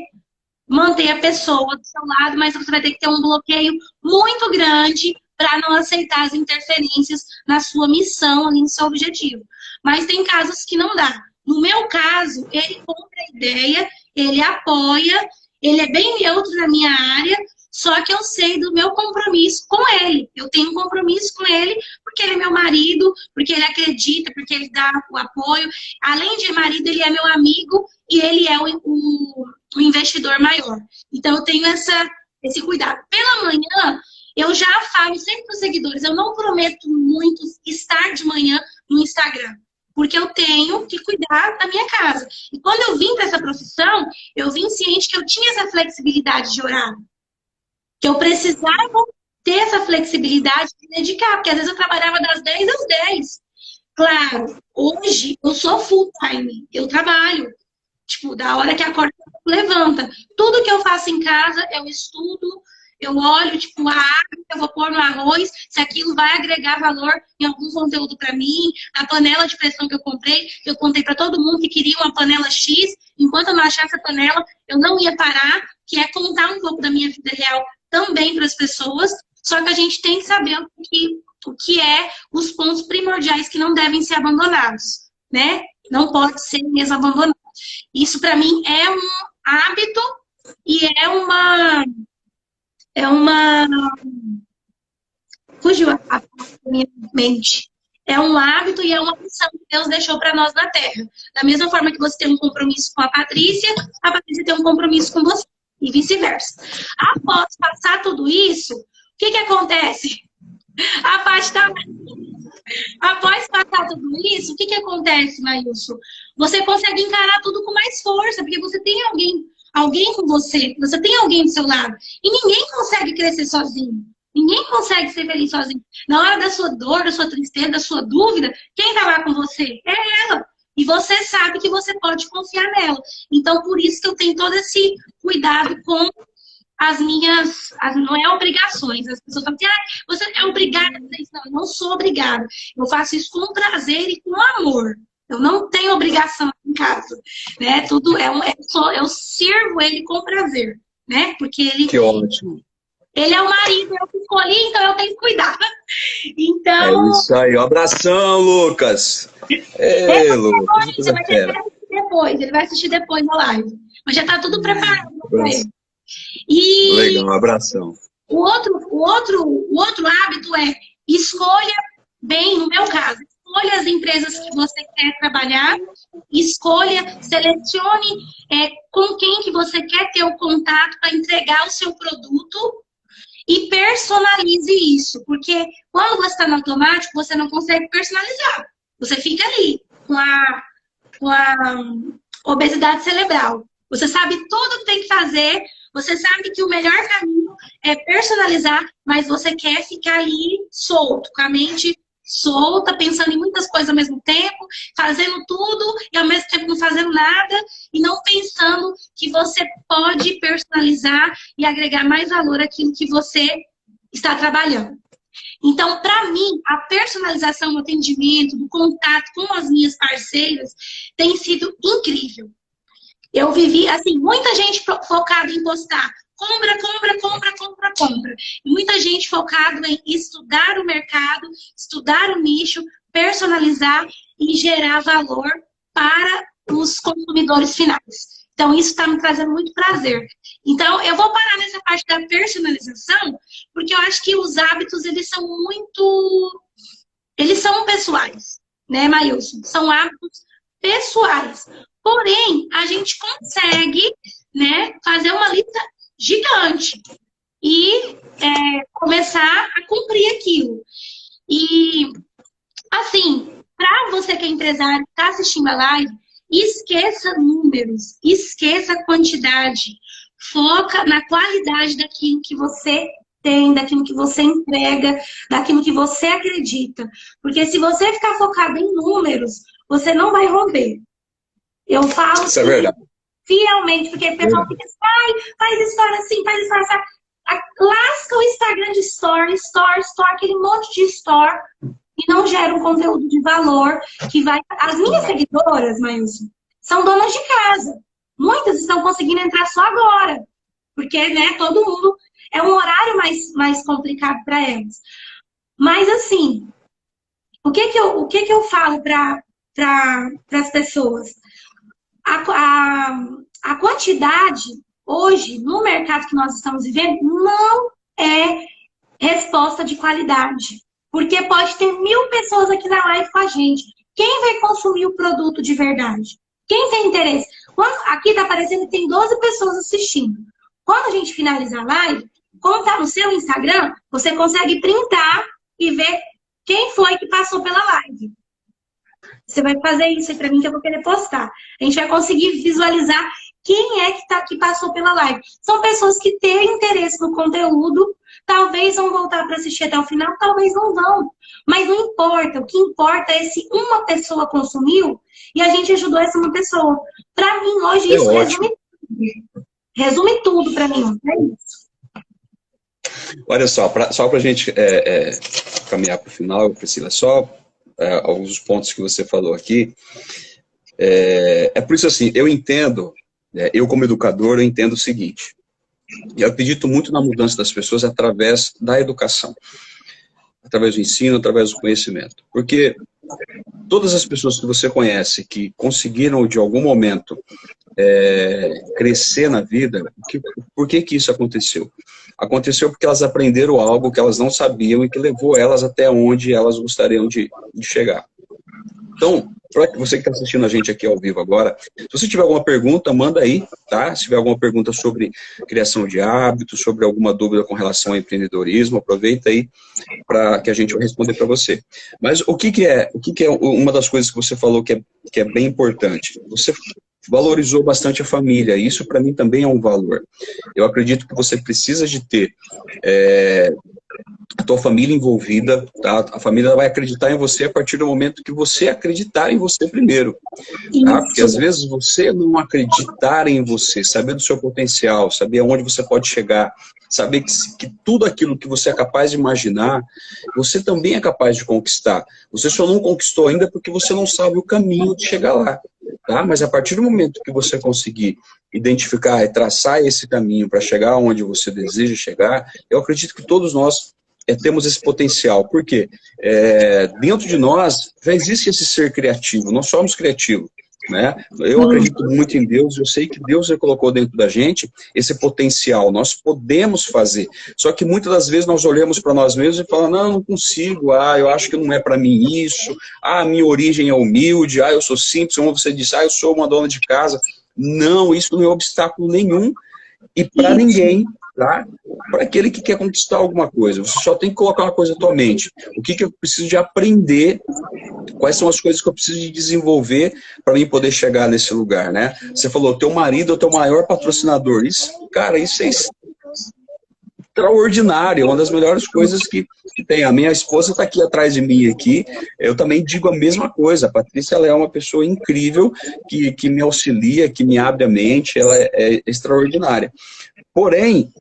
manter a pessoa do seu lado, mas você vai ter que ter um bloqueio muito grande para não aceitar as interferências na sua missão, ali no seu objetivo. Mas tem casos que não dá. No meu caso, ele compra a ideia, ele apoia, ele é bem neutro na minha área, só que eu sei do meu compromisso com ele. Eu tenho um compromisso com ele porque ele é meu marido, porque ele acredita, porque ele dá o apoio. Além de marido, ele é meu amigo e ele é o investidor maior. Então, eu tenho esse cuidado. Pela manhã, eu já falo sempre para os seguidores, eu não prometo muito estar de manhã no Instagram, porque eu tenho que cuidar da minha casa. E quando eu vim para essa profissão, eu vim ciente que eu tinha essa flexibilidade de horário. Que eu precisava ter essa flexibilidade de dedicar, porque às vezes eu trabalhava das 10 às 10. Claro, hoje eu sou full time, eu trabalho. Tipo, da hora que acorda, levanta. Tudo que eu faço em casa, eu estudo, eu olho, tipo, a água que eu vou pôr no arroz, se aquilo vai agregar valor em algum conteúdo para mim, a panela de pressão que eu contei para todo mundo que queria uma panela X, enquanto eu não achasse a panela, eu não ia parar, que é contar um pouco da minha vida real também para as pessoas, só que a gente tem que saber o que é os pontos primordiais que não devem ser abandonados, né? Não pode ser mesmo abandonado. Isso, para mim, é um hábito e é uma... Fugiu a minha mente. É um hábito e é uma missão que Deus deixou para nós na Terra. Da mesma forma que você tem um compromisso com a Patrícia tem um compromisso com você. E vice-versa. Após passar tudo isso, o que acontece? A Paty tá... Após passar tudo isso, o que acontece, Maílson? Você consegue encarar tudo com mais força, porque você tem alguém com você tem alguém do seu lado. E ninguém consegue crescer sozinho. Ninguém consegue ser feliz sozinho. Na hora da sua dor, da sua tristeza, da sua dúvida, quem tá lá com você? É ela. E você sabe que você pode confiar nela. Então, por isso que eu tenho todo esse cuidado com as minhas... não é obrigações. As pessoas falam assim, você é obrigada a fazer isso. Não, eu não sou obrigada. Eu faço isso com prazer e com amor. Eu não tenho obrigação em casa. Né? Tudo eu sirvo ele com prazer. Né? Porque ele... Que ótimo. Ele é o marido, eu que escolhi, então eu tenho que cuidar. É Então... isso aí. Um abração, Lucas. Ei, Lucas. Ele vai assistir depois na live. Mas já tá tudo preparado para ele. Legal, um abração. O outro hábito é escolha bem, no meu caso, escolha as empresas que você quer trabalhar, selecione com quem que você quer ter o contato para entregar o seu produto e personalize isso, porque quando você está no automático, você não consegue personalizar. Você fica ali com a obesidade cerebral. Você sabe tudo o que tem que fazer, você sabe que o melhor caminho é personalizar, mas você quer ficar ali solto, com a mente solta, pensando em muitas coisas ao mesmo tempo, fazendo tudo e ao mesmo tempo não fazendo nada, e não pensando que você pode personalizar e agregar mais valor àquilo que você está trabalhando. Então, para mim, a personalização do atendimento, do contato com as minhas parceiras, tem sido incrível. Eu vivi, assim, muita gente focada em postar compra. E muita gente focada em estudar o mercado, estudar o nicho, personalizar e gerar valor para os consumidores finais. Então, isso está me trazendo muito prazer. Então, eu vou parar nessa parte da personalização, porque eu acho que os hábitos, eles são pessoais, né, Maílson? São hábitos pessoais. Porém, a gente consegue, né, fazer uma lista gigante e começar a cumprir aquilo. E, assim, para você que é empresário, está assistindo a live, esqueça números, esqueça quantidade. Foca na qualidade daquilo que você tem, daquilo que você entrega, daquilo que você acredita. Porque se você ficar focado em números, você não vai romper. Eu falo isso é verdade. Fielmente, porque o pessoal fica assim, faz história assim, faz história assim. Lasca o Instagram de store, aquele monte de store, e não gera um conteúdo de valor que vai... As minhas seguidoras, Maílson, são donas de casa. Muitas estão conseguindo entrar só agora, porque, né, todo mundo... É um horário mais complicado para elas. Mas, assim, o que que eu falo para as pessoas? A quantidade, hoje, no mercado que nós estamos vivendo, não é resposta de qualidade. Porque pode ter 1000 pessoas aqui na live com a gente. Quem vai consumir o produto de verdade? Quem tem interesse? Aqui está aparecendo que tem 12 pessoas assistindo. Quando a gente finalizar a live, como está no seu Instagram, você consegue printar e ver quem foi que passou pela live. Você vai fazer isso aí para mim que eu vou querer postar. A gente vai conseguir visualizar quem é que passou pela live. São pessoas que têm interesse no conteúdo, talvez vão voltar para assistir até o final, talvez não vão. Mas não importa. O que importa é se uma pessoa consumiu e a gente ajudou essa uma pessoa. Para mim, hoje, isso resume tudo para mim. É isso. Olha só, só para a gente caminhar para o final, Priscila, só alguns pontos que você falou aqui. É por isso assim, eu entendo, eu como educador, eu entendo o seguinte, eu acredito muito na mudança das pessoas através da educação, através do ensino, através do conhecimento, porque todas as pessoas que você conhece que conseguiram de algum momento crescer na vida, por que isso aconteceu? Aconteceu porque elas aprenderam algo que elas não sabiam e que levou elas até onde elas gostariam de chegar. Então, para você que está assistindo a gente aqui ao vivo agora, se você tiver alguma pergunta, manda aí, tá? Se tiver alguma pergunta sobre criação de hábitos, sobre alguma dúvida com relação ao empreendedorismo, aproveita aí para que a gente vai responder para você. Mas o que é uma das coisas que você falou que é bem importante? Você valorizou bastante a família, e isso para mim também é um valor. Eu acredito que você precisa de ter a tua família envolvida, tá? A família vai acreditar em você a partir do momento que você acreditar em você primeiro, tá? Porque às vezes você não acreditar em você, saber do seu potencial, saber aonde você pode chegar, saber que tudo aquilo que você é capaz de imaginar, você também é capaz de conquistar. Você só não conquistou ainda porque você não sabe o caminho de chegar lá, tá? Mas a partir do momento que você conseguir identificar e traçar esse caminho para chegar onde você deseja chegar, eu acredito que todos nós temos esse potencial. Por quê? Dentro de nós já existe esse ser criativo, nós somos criativos, né? Eu acredito muito em Deus, eu sei que Deus já colocou dentro da gente esse potencial, nós podemos fazer, só que muitas das vezes nós olhamos para nós mesmos e falamos, não consigo, eu acho que não é para mim isso, a minha origem é humilde, eu sou simples, como você disse, eu sou uma dona de casa. Não, isso não é obstáculo nenhum, e para ninguém, tá? Para aquele que quer conquistar alguma coisa, você só tem que colocar uma coisa na tua mente. O que eu preciso de aprender, quais são as coisas que eu preciso de desenvolver para mim poder chegar nesse lugar, né? Você falou, teu marido é o teu maior patrocinador. Isso, cara, isso é extraordinário, é uma das melhores coisas que tem. A minha esposa está aqui atrás de mim aqui, eu também digo a mesma coisa. A Patrícia, ela é uma pessoa incrível, que me auxilia, que me abre a mente, ela é extraordinária. Porém,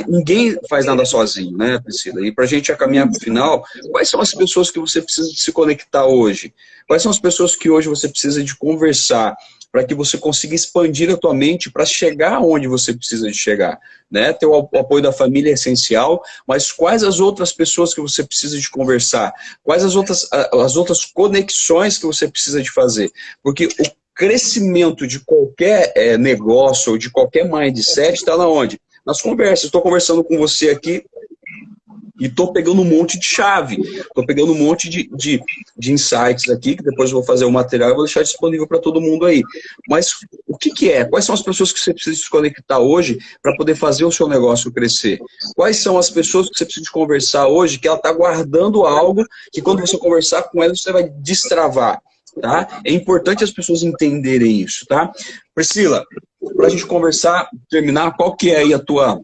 ninguém faz nada sozinho, né, Priscila? E para a gente caminhar para o final, quais são as pessoas que você precisa de se conectar hoje? Quais são as pessoas que hoje você precisa de conversar para que você consiga expandir a tua mente para chegar onde você precisa de chegar, né? Ter o apoio da família é essencial, mas quais as outras pessoas que você precisa de conversar? Quais as outras conexões que você precisa de fazer? Porque o crescimento de qualquer negócio ou de qualquer mindset está na onde? Nas conversas. Estou conversando com você aqui e estou pegando um monte de chave, estou pegando um monte de insights aqui, que depois eu vou fazer o material e vou deixar disponível para todo mundo aí. Mas o que é? Quais são as pessoas que você precisa se conectar hoje para poder fazer o seu negócio crescer? Quais são as pessoas que você precisa de conversar hoje que ela está guardando algo que quando você conversar com ela você vai destravar? Tá? É importante as pessoas entenderem isso, tá? Priscila, para a gente conversar, terminar, qual que é aí a tua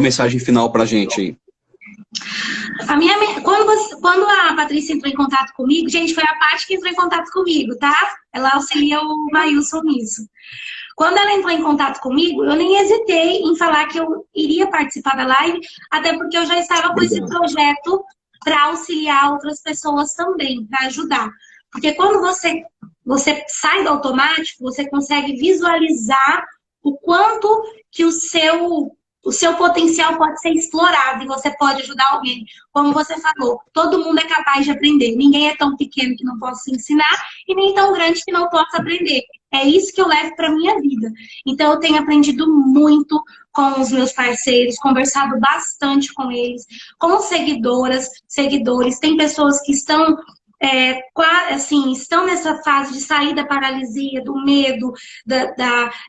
mensagem final para a gente aí? Quando a Patrícia entrou em contato comigo, gente, foi a Paty que entrou em contato comigo, tá? Ela auxilia o Maílson nisso. Quando ela entrou em contato comigo, eu nem hesitei em falar que eu iria participar da live, até porque eu já estava com esse projeto para auxiliar outras pessoas também, para ajudar. Porque quando você sai do automático, você consegue visualizar o quanto que o seu potencial pode ser explorado e você pode ajudar alguém. Como você falou, todo mundo é capaz de aprender. Ninguém é tão pequeno que não possa ensinar e nem tão grande que não possa aprender. É isso que eu levo para a minha vida. Então, eu tenho aprendido muito com os meus parceiros, conversado bastante com eles, com seguidores. Tem pessoas que estão estão nessa fase de sair da paralisia, do medo,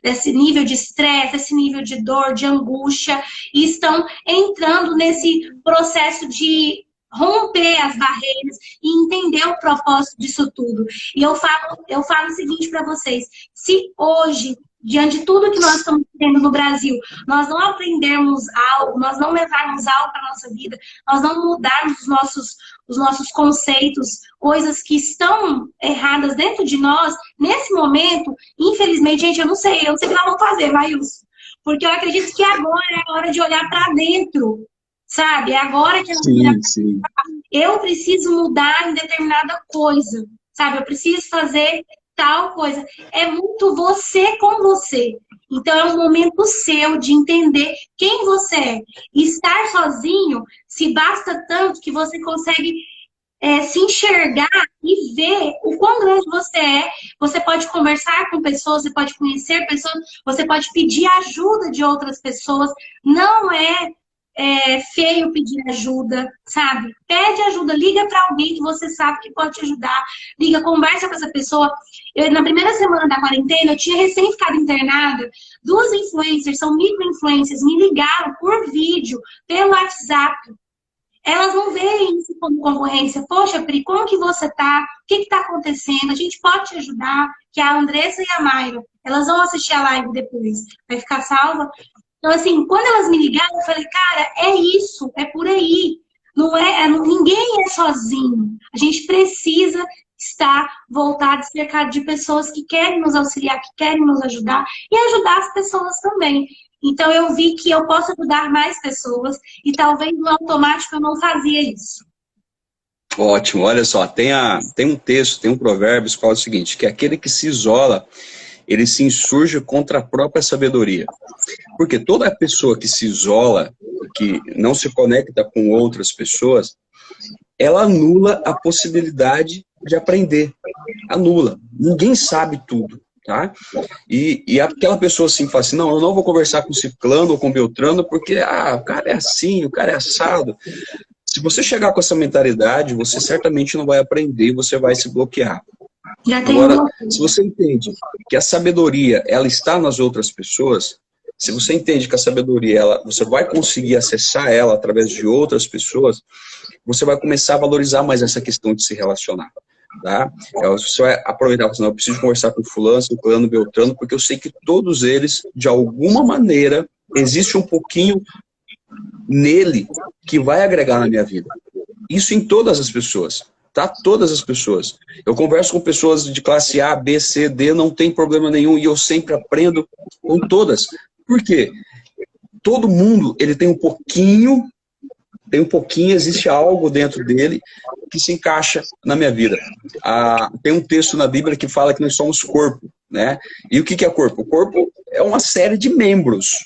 desse nível de estresse, desse nível de dor, de angústia, e estão entrando nesse processo de romper as barreiras e entender o propósito disso tudo. E eu falo o seguinte para vocês, se hoje, diante de tudo que nós estamos tendo no Brasil, nós não aprendermos algo, nós não levarmos algo para a nossa vida, nós não mudarmos os nossos conceitos, coisas que estão erradas dentro de nós, nesse momento, infelizmente, gente, eu não sei o que nós vamos fazer, Maílson. Porque eu acredito que agora é a hora de olhar para dentro sabe? É agora que ela Sim, sim. eu preciso mudar em determinada coisa, sabe? Eu preciso fazer tal coisa. É muito você com você. Então é um momento seu de entender quem você é. Estar sozinho se basta tanto que você consegue se enxergar e ver o quão grande você é. Você pode conversar com pessoas, você pode conhecer pessoas, você pode pedir ajuda de outras pessoas. Não é feio pedir ajuda, sabe? Pede ajuda, liga para alguém que você sabe que pode te ajudar. Liga, conversa com essa pessoa. Na primeira semana da quarentena, eu tinha recém ficado internada. Duas influencers, são micro-influencers, me ligaram por vídeo, pelo WhatsApp. Elas não veem isso como concorrência. Poxa, Pri, como que você tá? O que que tá acontecendo? A gente pode te ajudar? Que é a Andressa e a Mayra. Elas vão assistir a live depois. Vai ficar salva. Então, assim, quando elas me ligaram, eu falei, cara, é isso, é por aí. Não ninguém é sozinho. A gente precisa estar voltado, cercado de pessoas que querem nos auxiliar, que querem nos ajudar e ajudar as pessoas também. Então, eu vi que eu posso ajudar mais pessoas e talvez no automático eu não fazia isso. Ótimo, olha só, tem um texto, tem um provérbio que fala o seguinte, que aquele que se isola, ele se insurge contra a própria sabedoria. Porque toda pessoa que se isola, que não se conecta com outras pessoas, ela anula a possibilidade de aprender. Anula. Ninguém sabe tudo, tá? E aquela pessoa assim fala assim, não, eu não vou conversar com ciclano ou com beltrano, porque o cara é assim, o cara é assado. Se você chegar com essa mentalidade, você certamente não vai aprender, você vai se bloquear. Agora, se você entende que a sabedoria, ela está nas outras pessoas, se você entende que a sabedoria, você vai conseguir acessar ela através de outras pessoas, você vai começar a valorizar mais essa questão de se relacionar. Tá? Você vai aproveitar, assim, eu preciso conversar com fulano, ciclano, beltrano, porque eu sei que todos eles, de alguma maneira, existe um pouquinho nele que vai agregar na minha vida. Isso em todas as pessoas. Tá? Todas as pessoas. Eu converso com pessoas de classe A, B, C, D, não tem problema nenhum, e eu sempre aprendo com todas. Por quê? Todo mundo, ele tem um pouquinho, existe algo dentro dele que se encaixa na minha vida. Tem um texto na Bíblia que fala que nós somos corpo, né? E o que é corpo? O corpo é uma série de membros,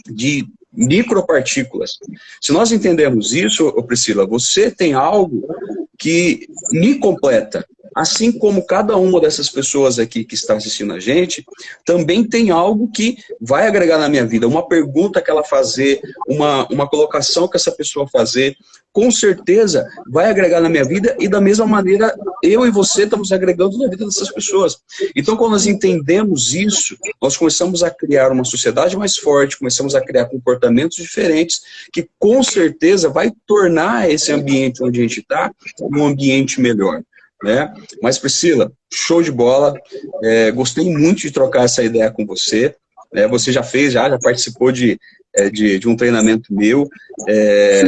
de micropartículas. Se nós entendemos isso, Priscila, você tem algo que me completa. Assim como cada uma dessas pessoas aqui que está assistindo a gente, também tem algo que vai agregar na minha vida. Uma pergunta que ela fazer, uma colocação que essa pessoa fazer, com certeza vai agregar na minha vida e da mesma maneira eu e você estamos agregando na vida dessas pessoas. Então, quando nós entendemos isso, nós começamos a criar uma sociedade mais forte, começamos a criar comportamentos diferentes, que com certeza vai tornar esse ambiente onde a gente está um ambiente melhor. Né? Mas, Priscila, show de bola, gostei muito de trocar essa ideia com você, né? Você já participou de um treinamento meu, é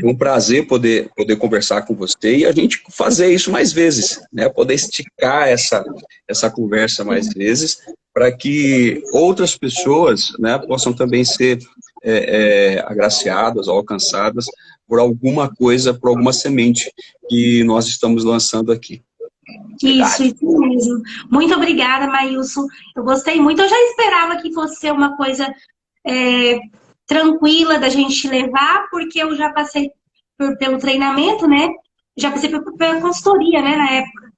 um prazer poder conversar com você e a gente fazer isso mais vezes, né? Poder esticar essa conversa mais vezes, para que outras pessoas, né, possam também ser agraciadas ou alcançadas por alguma coisa, por alguma semente que nós estamos lançando aqui. Isso mesmo. Muito obrigada, Maílson. Eu gostei muito. Eu já esperava que fosse ser uma coisa tranquila da gente levar, porque eu já passei pelo treinamento, né? Já passei pela consultoria, né, na época.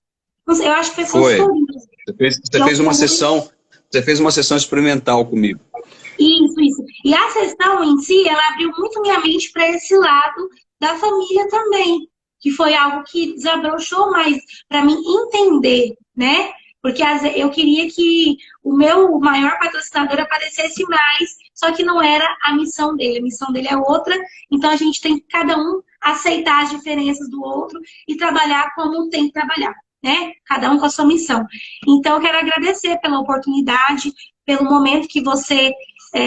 Eu acho que foi consultoria. Você fez uma sessão experimental comigo. Isso. E a sessão em si, ela abriu muito minha mente para esse lado da família também, que foi algo que desabrochou mais para mim entender, né? Porque eu queria que o meu maior patrocinador aparecesse mais, só que não era a missão dele. A missão dele é outra, então a gente tem que cada um aceitar as diferenças do outro e trabalhar como tem que trabalhar, né? Cada um com a sua missão. Então eu quero agradecer pela oportunidade, pelo momento que você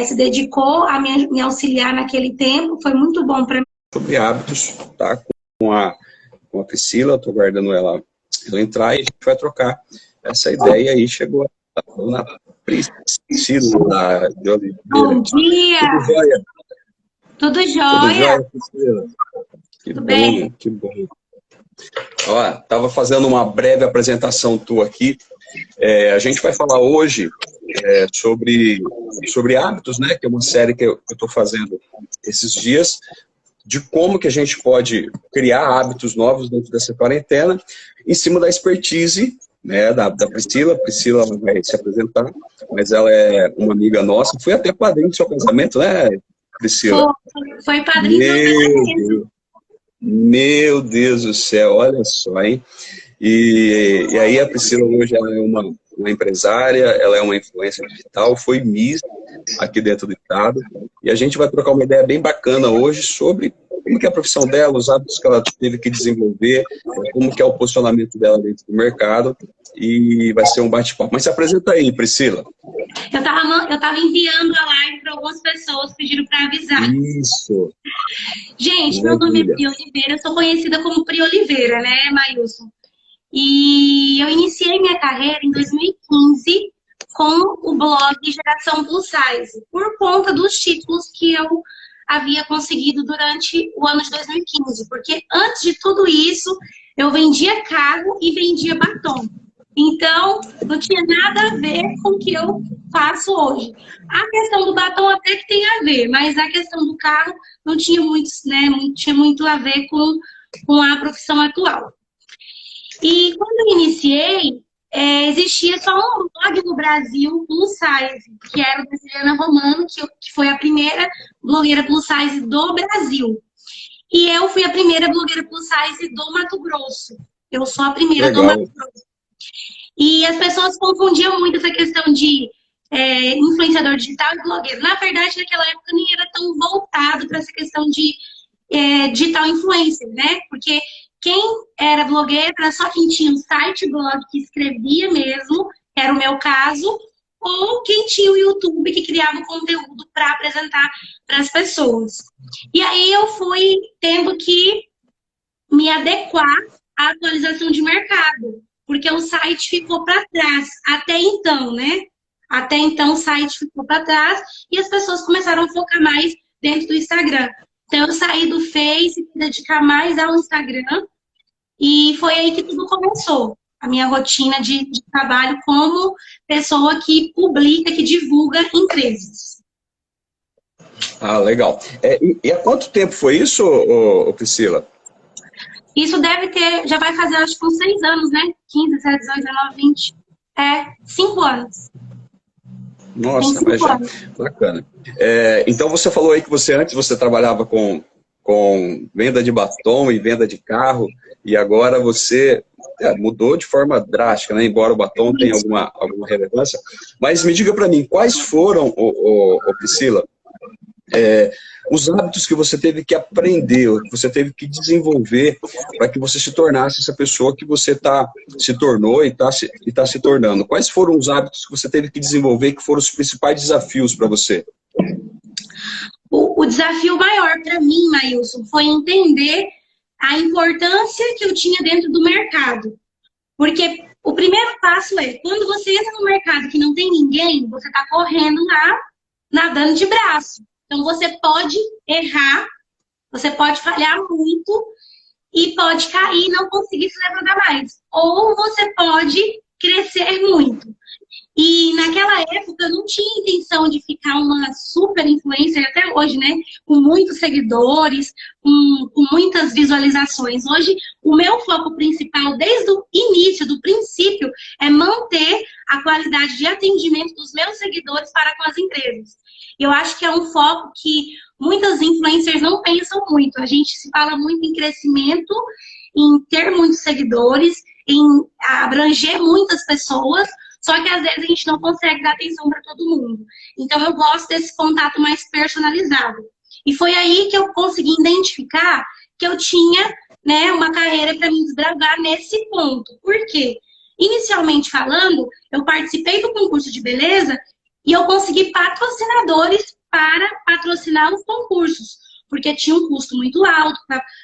se dedicou a me auxiliar naquele tempo, foi muito bom para mim. Sobre hábitos, tá? Com a Priscila, estou guardando ela entrar e a gente vai trocar essa ideia aí. Chegou a dona Priscila de Oliveira. Bom dia! Tudo Tudo jóia? jóia, Priscila? Que Tudo bem? bom, que bom. Ó, estava fazendo uma breve apresentação tua aqui. A gente vai falar hoje sobre hábitos, né? Que é uma série que eu estou fazendo esses dias, de como que a gente pode criar hábitos novos dentro dessa quarentena, em cima da expertise, né, da Priscila. Priscila vai se apresentar, mas ela é uma amiga nossa. Fui até padrinho do seu casamento, né, Priscila? Foi padrinho do meu Meu casamento. Deus, meu Deus do céu, olha só, hein? E aí a Priscila hoje ela é uma empresária, ela é uma influência digital, foi Miss aqui dentro do estado, e a gente vai trocar uma ideia bem bacana hoje sobre como que é a profissão dela, os hábitos que ela teve que desenvolver, como que é o posicionamento dela dentro do mercado, e vai ser um bate-papo. Mas se apresenta aí, Priscila. Eu tava enviando a live para algumas pessoas, pedindo para avisar. Isso, Gente, meu nome é maravilha. Pri Oliveira, eu sou conhecida como Pri Oliveira, né, Mailson? E eu iniciei minha carreira em 2015 com o blog Geração Plus Size, por conta dos títulos que eu havia conseguido durante o ano de 2015. Porque antes de tudo isso, eu vendia carro e vendia batom. Então, não tinha nada a ver com o que eu faço hoje. A questão do batom até que tem a ver, mas a questão do carro não tinha muito, né, tinha muito a ver com a profissão atual. E quando eu iniciei, existia só um blog no Brasil, plus size, que era o da Juliana Romano, que foi a primeira blogueira plus size do Brasil. E eu fui a primeira blogueira plus size do Mato Grosso. Eu sou a primeira do Legal. Mato Grosso. E as pessoas confundiam muito essa questão de influenciador digital e blogueiro. Na verdade, naquela época nem era tão voltado para essa questão de digital influencer, né? Porque quem era blogueiro era só quem tinha um site blog que escrevia mesmo, que era o meu caso, ou quem tinha o YouTube que criava conteúdo para apresentar para as pessoas. E aí eu fui tendo que me adequar à atualização de mercado, porque o site ficou para trás até então, né? Até então o site ficou para trás e as pessoas começaram a focar mais dentro do Instagram. Então eu saí do Face, me dedicar mais ao Instagram e foi aí que tudo começou. A minha rotina de trabalho como pessoa que publica, que divulga empresas. Ah, legal. E há quanto tempo foi isso, Priscila? Isso deve ter, já vai fazer acho que uns 6 anos, né? 15, 17, 18, 19, 20. 5 anos. Nossa, Tem mas 5 já, anos. bacana. Então você falou aí que antes você trabalhava com venda de batom e venda de carro, e agora você mudou de forma drástica, né? Embora o batom tenha alguma relevância. Mas me diga para mim, quais foram, Priscila, os hábitos que você teve que aprender, que você teve que desenvolver para que você se tornasse essa pessoa que você se tornou e está se tornando? Quais foram os hábitos que você teve que desenvolver, que foram os principais desafios para você? O desafio maior para mim, Mailson, foi entender a importância que eu tinha dentro do mercado. Porque o primeiro passo quando você entra no mercado que não tem ninguém, você está correndo lá, nadando de braço. Então, você pode errar, você pode falhar muito e pode cair e não conseguir se levantar mais. Ou você pode crescer muito. E naquela época eu não tinha intenção de ficar uma super influencer, até hoje, né? Com muitos seguidores, com muitas visualizações. Hoje, o meu foco principal, desde o início, do princípio, é manter a qualidade de atendimento dos meus seguidores para com as empresas. Eu acho que é um foco que muitas influencers não pensam muito. A gente se fala muito em crescimento, em ter muitos seguidores, em abranger muitas pessoas, só que às vezes a gente não consegue dar atenção para todo mundo. Então eu gosto desse contato mais personalizado. E foi aí que eu consegui identificar que eu tinha, né, uma carreira para me desbravar nesse ponto. Por quê? Inicialmente falando, eu participei do concurso de beleza e eu consegui patrocinadores para patrocinar os concursos, porque tinha um custo muito alto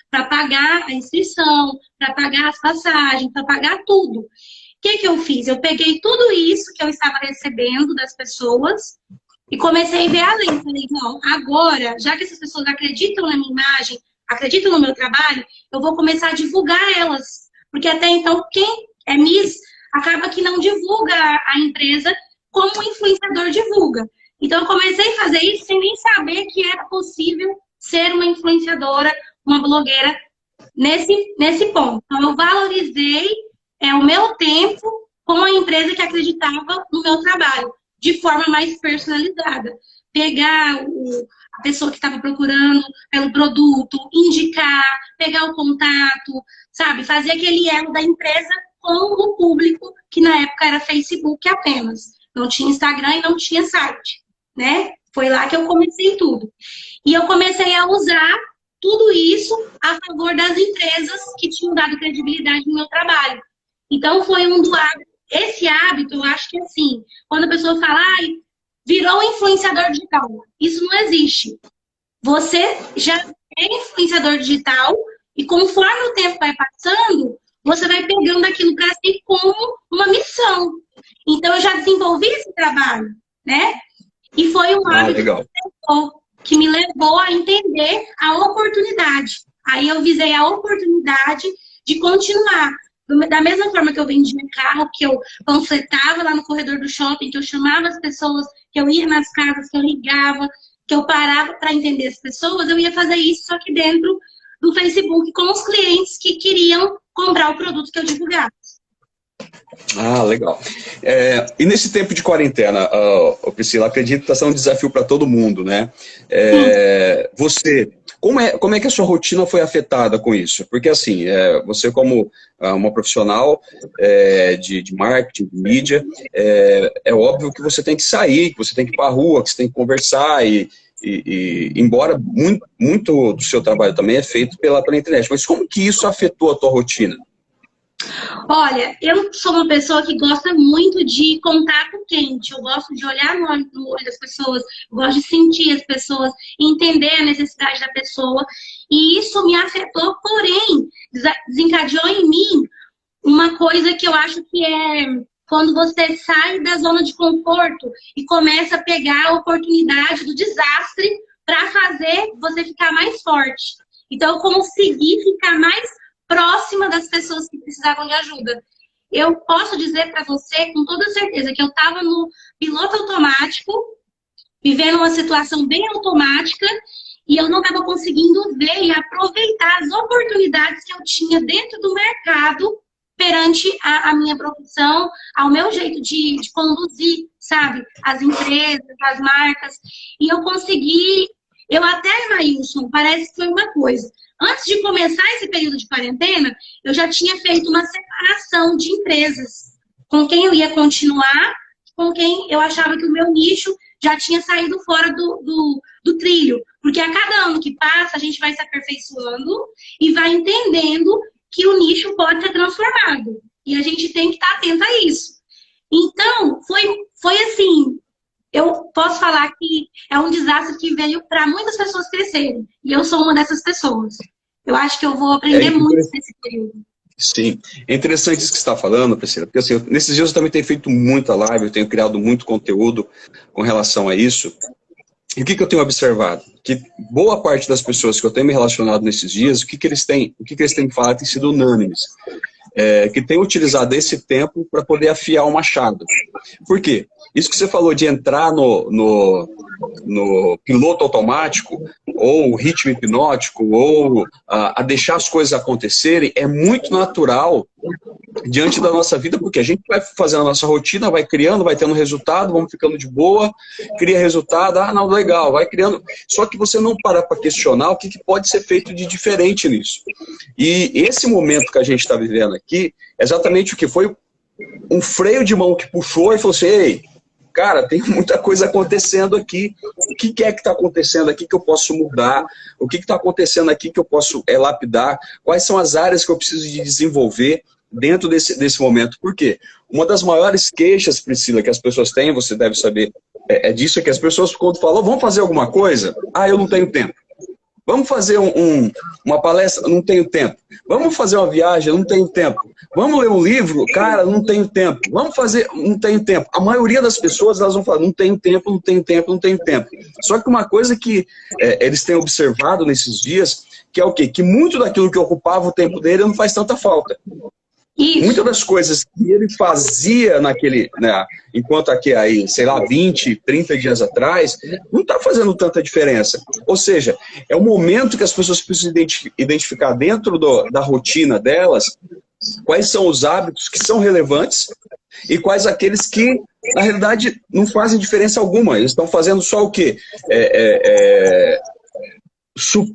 para pagar a inscrição, para pagar as passagens, para pagar tudo. O que eu fiz? Eu peguei tudo isso que eu estava recebendo das pessoas E comecei a ver além. Falei, não, agora, já que essas pessoas acreditam na minha imagem, acreditam no meu trabalho, eu vou começar a divulgar elas. Porque até então, quem é Miss acaba que não divulga a empresa como o influenciador divulga. Então, eu comecei a fazer isso sem nem saber que era possível ser uma influenciadora, uma blogueira nesse ponto. Então, eu valorizei o meu tempo com a empresa que acreditava no meu trabalho, de forma mais personalizada. Pegar a pessoa que estava procurando pelo produto, indicar, pegar o contato, sabe? Fazer aquele elo da empresa com o público, que na época era Facebook apenas. Não tinha Instagram e não tinha site, né? Foi lá que eu comecei tudo. E eu comecei a usar tudo isso a favor das empresas que tinham dado credibilidade no meu trabalho. Então, foi um do hábito. Esse hábito, eu acho que assim, quando a pessoa fala, virou influenciador digital, isso não existe. Você já é influenciador digital e conforme o tempo vai passando, você vai pegando aquilo para si como uma missão. Então, eu já desenvolvi esse trabalho, né? E foi um hábito que me levou a entender a oportunidade. Aí eu visei a oportunidade de continuar. Da mesma forma que eu vendia carro, que eu panfletava lá no corredor do shopping, que eu chamava as pessoas, que eu ia nas casas, que eu ligava, que eu parava para entender as pessoas, eu ia fazer isso só que dentro do Facebook com os clientes que queriam comprar o produto que eu divulgava. Ah, legal. E nesse tempo de quarentena, Priscila, acredito que está sendo um desafio para todo mundo, né? Você, como é que a sua rotina foi afetada com isso? Porque assim, você como uma profissional de marketing, de mídia, é óbvio que você tem que sair, que você tem que ir para a rua, que você tem que conversar e embora muito do seu trabalho também é feito pela internet, mas como que isso afetou a tua rotina? Olha, eu sou uma pessoa que gosta muito de contato quente. Eu gosto de olhar no olho das pessoas, eu gosto de sentir as pessoas, entender a necessidade da pessoa. E isso me afetou, porém, desencadeou em mim uma coisa que eu acho que é quando você sai da zona de conforto e começa a pegar a oportunidade do desastre para fazer você ficar mais forte. Então, eu consegui ficar mais próxima das pessoas que precisavam de ajuda. Eu posso dizer para você com toda certeza que eu estava no piloto automático, vivendo uma situação bem automática, e eu não estava conseguindo ver e aproveitar as oportunidades que eu tinha dentro do mercado perante a minha profissão, ao meu jeito de conduzir, sabe? As empresas, as marcas. E eu consegui, Maílson, parece que foi uma coisa. Antes de começar esse período de quarentena, eu já tinha feito uma separação de empresas. Com quem eu ia continuar, com quem eu achava que o meu nicho já tinha saído fora do trilho. Porque a cada ano que passa, a gente vai se aperfeiçoando e vai entendendo que o nicho pode ser transformado. E a gente tem que estar atento a isso. Então, foi assim, eu posso falar que é um desastre que veio para muitas pessoas crescerem. E eu sou uma dessas pessoas. Eu acho que eu vou aprender muito nesse período. Sim, é interessante isso que você está falando, Priscila, porque assim, nesses dias eu também tenho feito muita live, eu tenho criado muito conteúdo com relação a isso. E o que eu tenho observado? Que boa parte das pessoas que eu tenho me relacionado nesses dias, o que eles têm falado tem sido unânimes. Que têm utilizado esse tempo para poder afiar o machado. Por quê? Isso que você falou de entrar no piloto automático, ou ritmo hipnótico, ou a deixar as coisas acontecerem, é muito natural diante da nossa vida, porque a gente vai fazendo a nossa rotina, vai criando, vai tendo resultado, vamos ficando de boa, cria resultado, não, legal, vai criando. Só que você não para questionar o que pode ser feito de diferente nisso. E esse momento que a gente está vivendo aqui, é exatamente o que foi um freio de mão que puxou e falou assim, ei, cara, tem muita coisa acontecendo aqui, o que é que está acontecendo aqui que eu posso mudar, o que está acontecendo aqui que eu posso lapidar, quais são as áreas que eu preciso de desenvolver dentro desse momento. Por quê? Uma das maiores queixas, Priscila, que as pessoas têm, você deve saber, é disso, é que as pessoas quando falam, vamos fazer alguma coisa, eu não tenho tempo. Vamos fazer uma palestra? Não tenho tempo. Vamos fazer uma viagem? Não tenho tempo. Vamos ler um livro? Cara, não tenho tempo. Vamos fazer? Não tenho tempo. A maioria das pessoas, elas vão falar, não tenho tempo, não tenho tempo, não tenho tempo. Só que uma coisa que eles têm observado nesses dias, que é o quê? Que muito daquilo que ocupava o tempo dele não faz tanta falta. Isso. Muitas das coisas que ele fazia naquele, né, enquanto aqui aí, sei lá, 20, 30 dias atrás, não está fazendo tanta diferença. Ou seja, é um momento que as pessoas precisam identificar dentro da rotina delas quais são os hábitos que são relevantes e quais aqueles que, na realidade, não fazem diferença alguma. Eles estão fazendo só o quê?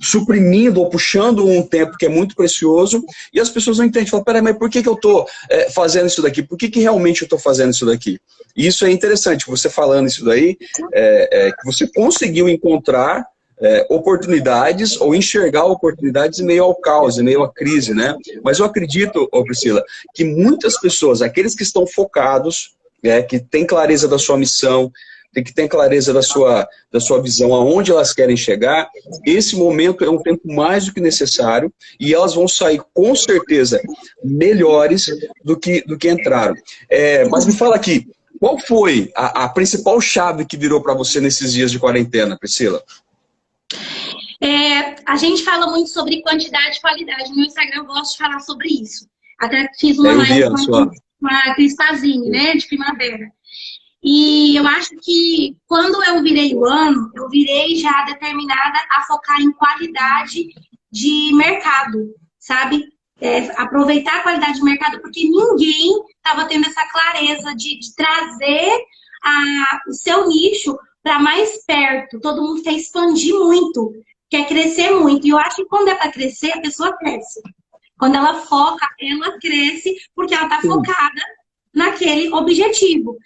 Suprimindo ou puxando um tempo que é muito precioso, e as pessoas não entendem, falam, peraí, mas por que eu estou fazendo isso daqui? Por que realmente eu estou fazendo isso daqui? E isso é interessante, você falando isso daí, que você conseguiu encontrar oportunidades ou enxergar oportunidades em meio ao caos, em meio à crise, né? Mas eu acredito, Priscila, que muitas pessoas, aqueles que estão focados, que têm clareza da sua missão, tem que ter clareza da sua visão, aonde elas querem chegar, esse momento é um tempo mais do que necessário e elas vão sair com certeza melhores do que entraram. Mas me fala aqui, qual foi a principal chave que virou para você nesses dias de quarentena, Priscila? A gente fala muito sobre quantidade e qualidade. No Instagram eu gosto de falar sobre isso. Até fiz uma live com a Cris Pazini, né, de primavera. E eu acho que quando eu virei o ano, eu virei já determinada a focar em qualidade de mercado, sabe? Aproveitar a qualidade de mercado, porque ninguém estava tendo essa clareza de trazer o seu nicho para mais perto. Todo mundo quer expandir muito, quer crescer muito. E eu acho que quando é para crescer, a pessoa cresce. Quando ela foca, ela cresce porque ela está focada naquele objetivo.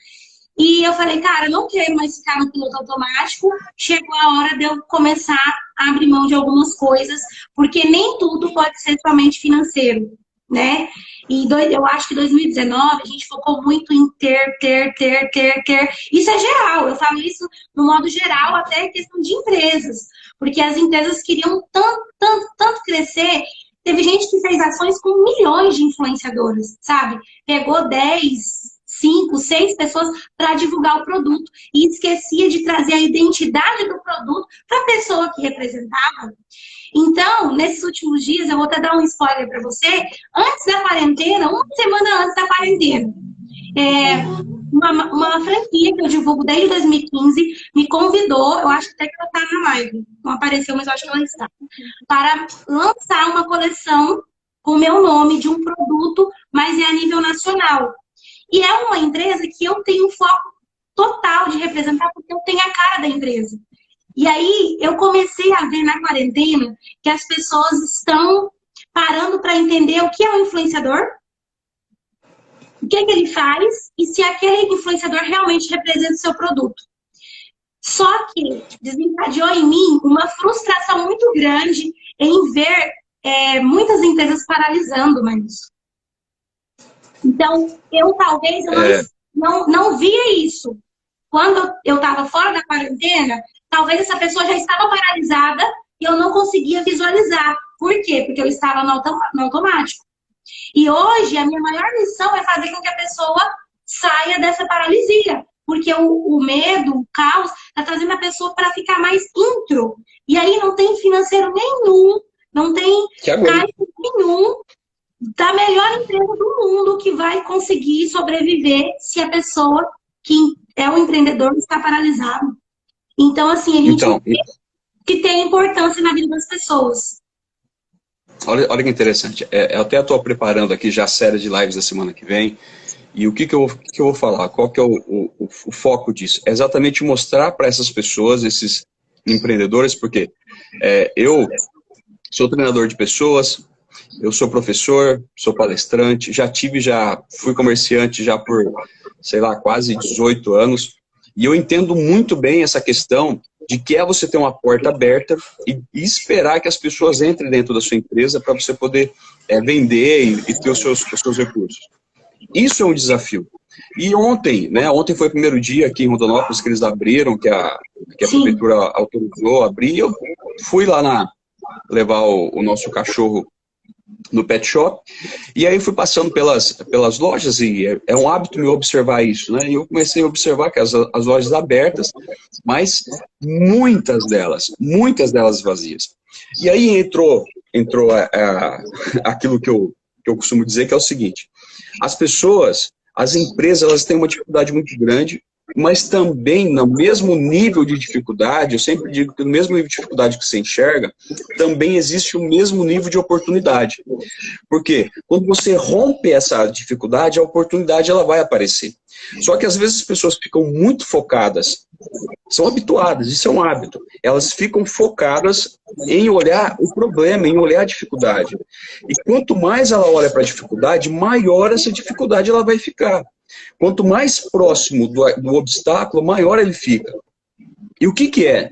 E eu falei, cara, eu não quero mais ficar no piloto automático. Chegou a hora de eu começar a abrir mão de algumas coisas, porque nem tudo pode ser somente financeiro, né? E eu acho que 2019 a gente focou muito em ter. Isso é geral, eu falo isso no modo geral, até questão de empresas. Porque as empresas queriam tanto crescer. Teve gente que fez ações com milhões de influenciadores, sabe? Pegou 10... 5, 6 pessoas para divulgar o produto e esquecia de trazer a identidade do produto para a pessoa que representava. Então, nesses últimos dias, eu vou até dar um spoiler para você, antes da quarentena, uma semana antes da quarentena, uma franquia que eu divulgo desde 2015 me convidou, eu acho até que ela está na live, não apareceu, mas eu acho que ela está, para lançar uma coleção com o meu nome de um produto, mas é a nível nacional. E é uma empresa que eu tenho foco total de representar, porque eu tenho a cara da empresa. E aí, eu comecei a ver na quarentena que as pessoas estão parando para entender o que é um influenciador, o que ele faz e se aquele influenciador realmente representa o seu produto. Só que desencadeou em mim uma frustração muito grande em ver muitas empresas paralisando, mas então, eu talvez não via isso. Quando eu estava fora da quarentena, talvez essa pessoa já estava paralisada e eu não conseguia visualizar. Por quê? Porque eu estava no automático. E hoje, a minha maior missão é fazer com que a pessoa saia dessa paralisia. Porque o medo, o caos, está trazendo a pessoa para ficar mais intro. E aí não tem financeiro nenhum, não tem caixa nenhum da melhor empresa do mundo que vai conseguir sobreviver se a pessoa que é o empreendedor está paralisado. Então, assim, a gente que tem importância na vida das pessoas. Olha que interessante. Eu até estou preparando aqui já a série de lives da semana que vem. E o que eu vou falar? Qual que é o foco disso? É exatamente mostrar para essas pessoas, esses empreendedores, porque eu sou treinador de pessoas, eu sou professor, sou palestrante, fui comerciante já por, sei lá, quase 18 anos. E eu entendo muito bem essa questão de que você ter uma porta aberta e esperar que as pessoas entrem dentro da sua empresa para você poder vender e ter os seus recursos. Isso é um desafio. E ontem foi o primeiro dia aqui em Rondonópolis que eles abriram, que a prefeitura autorizou abrir. Eu fui lá levar o nosso cachorro no pet shop, e aí fui passando pelas lojas, e é um hábito meu observar isso, né? E eu comecei a observar que as lojas abertas, mas muitas delas vazias. E aí entrou aquilo que eu costumo dizer, que é o seguinte: as pessoas, as empresas, elas têm uma dificuldade muito grande, mas também no mesmo nível de dificuldade, eu sempre digo que no mesmo nível de dificuldade que você enxerga, também existe o mesmo nível de oportunidade. Porque quando você rompe essa dificuldade, a oportunidade ela vai aparecer. Só que às vezes as pessoas ficam muito focadas, são habituadas, isso é um hábito. Elas ficam focadas em olhar o problema, em olhar a dificuldade. E quanto mais ela olha para a dificuldade, maior essa dificuldade ela vai ficar. Quanto mais próximo do obstáculo, maior ele fica. E o que é?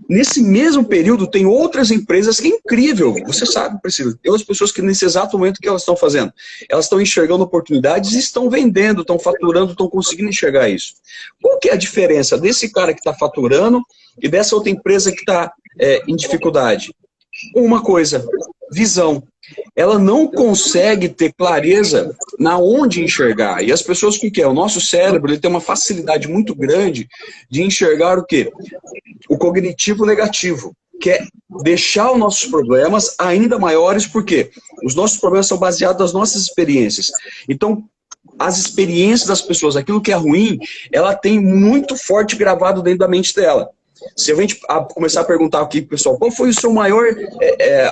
Nesse mesmo período, tem outras empresas que é incrível. Você sabe, Priscila, tem outras pessoas que nesse exato momento, o que elas estão fazendo? Elas estão enxergando oportunidades e estão vendendo, estão faturando, estão conseguindo enxergar isso. Qual que é a diferença desse cara que está faturando e dessa outra empresa que está em dificuldade? Uma coisa, visão. Ela não consegue ter clareza na onde enxergar. E as pessoas, o que é? O nosso cérebro ele tem uma facilidade muito grande de enxergar o quê? O cognitivo negativo, que é deixar os nossos problemas ainda maiores, porque os nossos problemas são baseados nas nossas experiências. Então, as experiências das pessoas, aquilo que é ruim, ela tem muito forte gravado dentro da mente dela. Se a gente começar a perguntar aqui pro pessoal, qual foi o seu maior,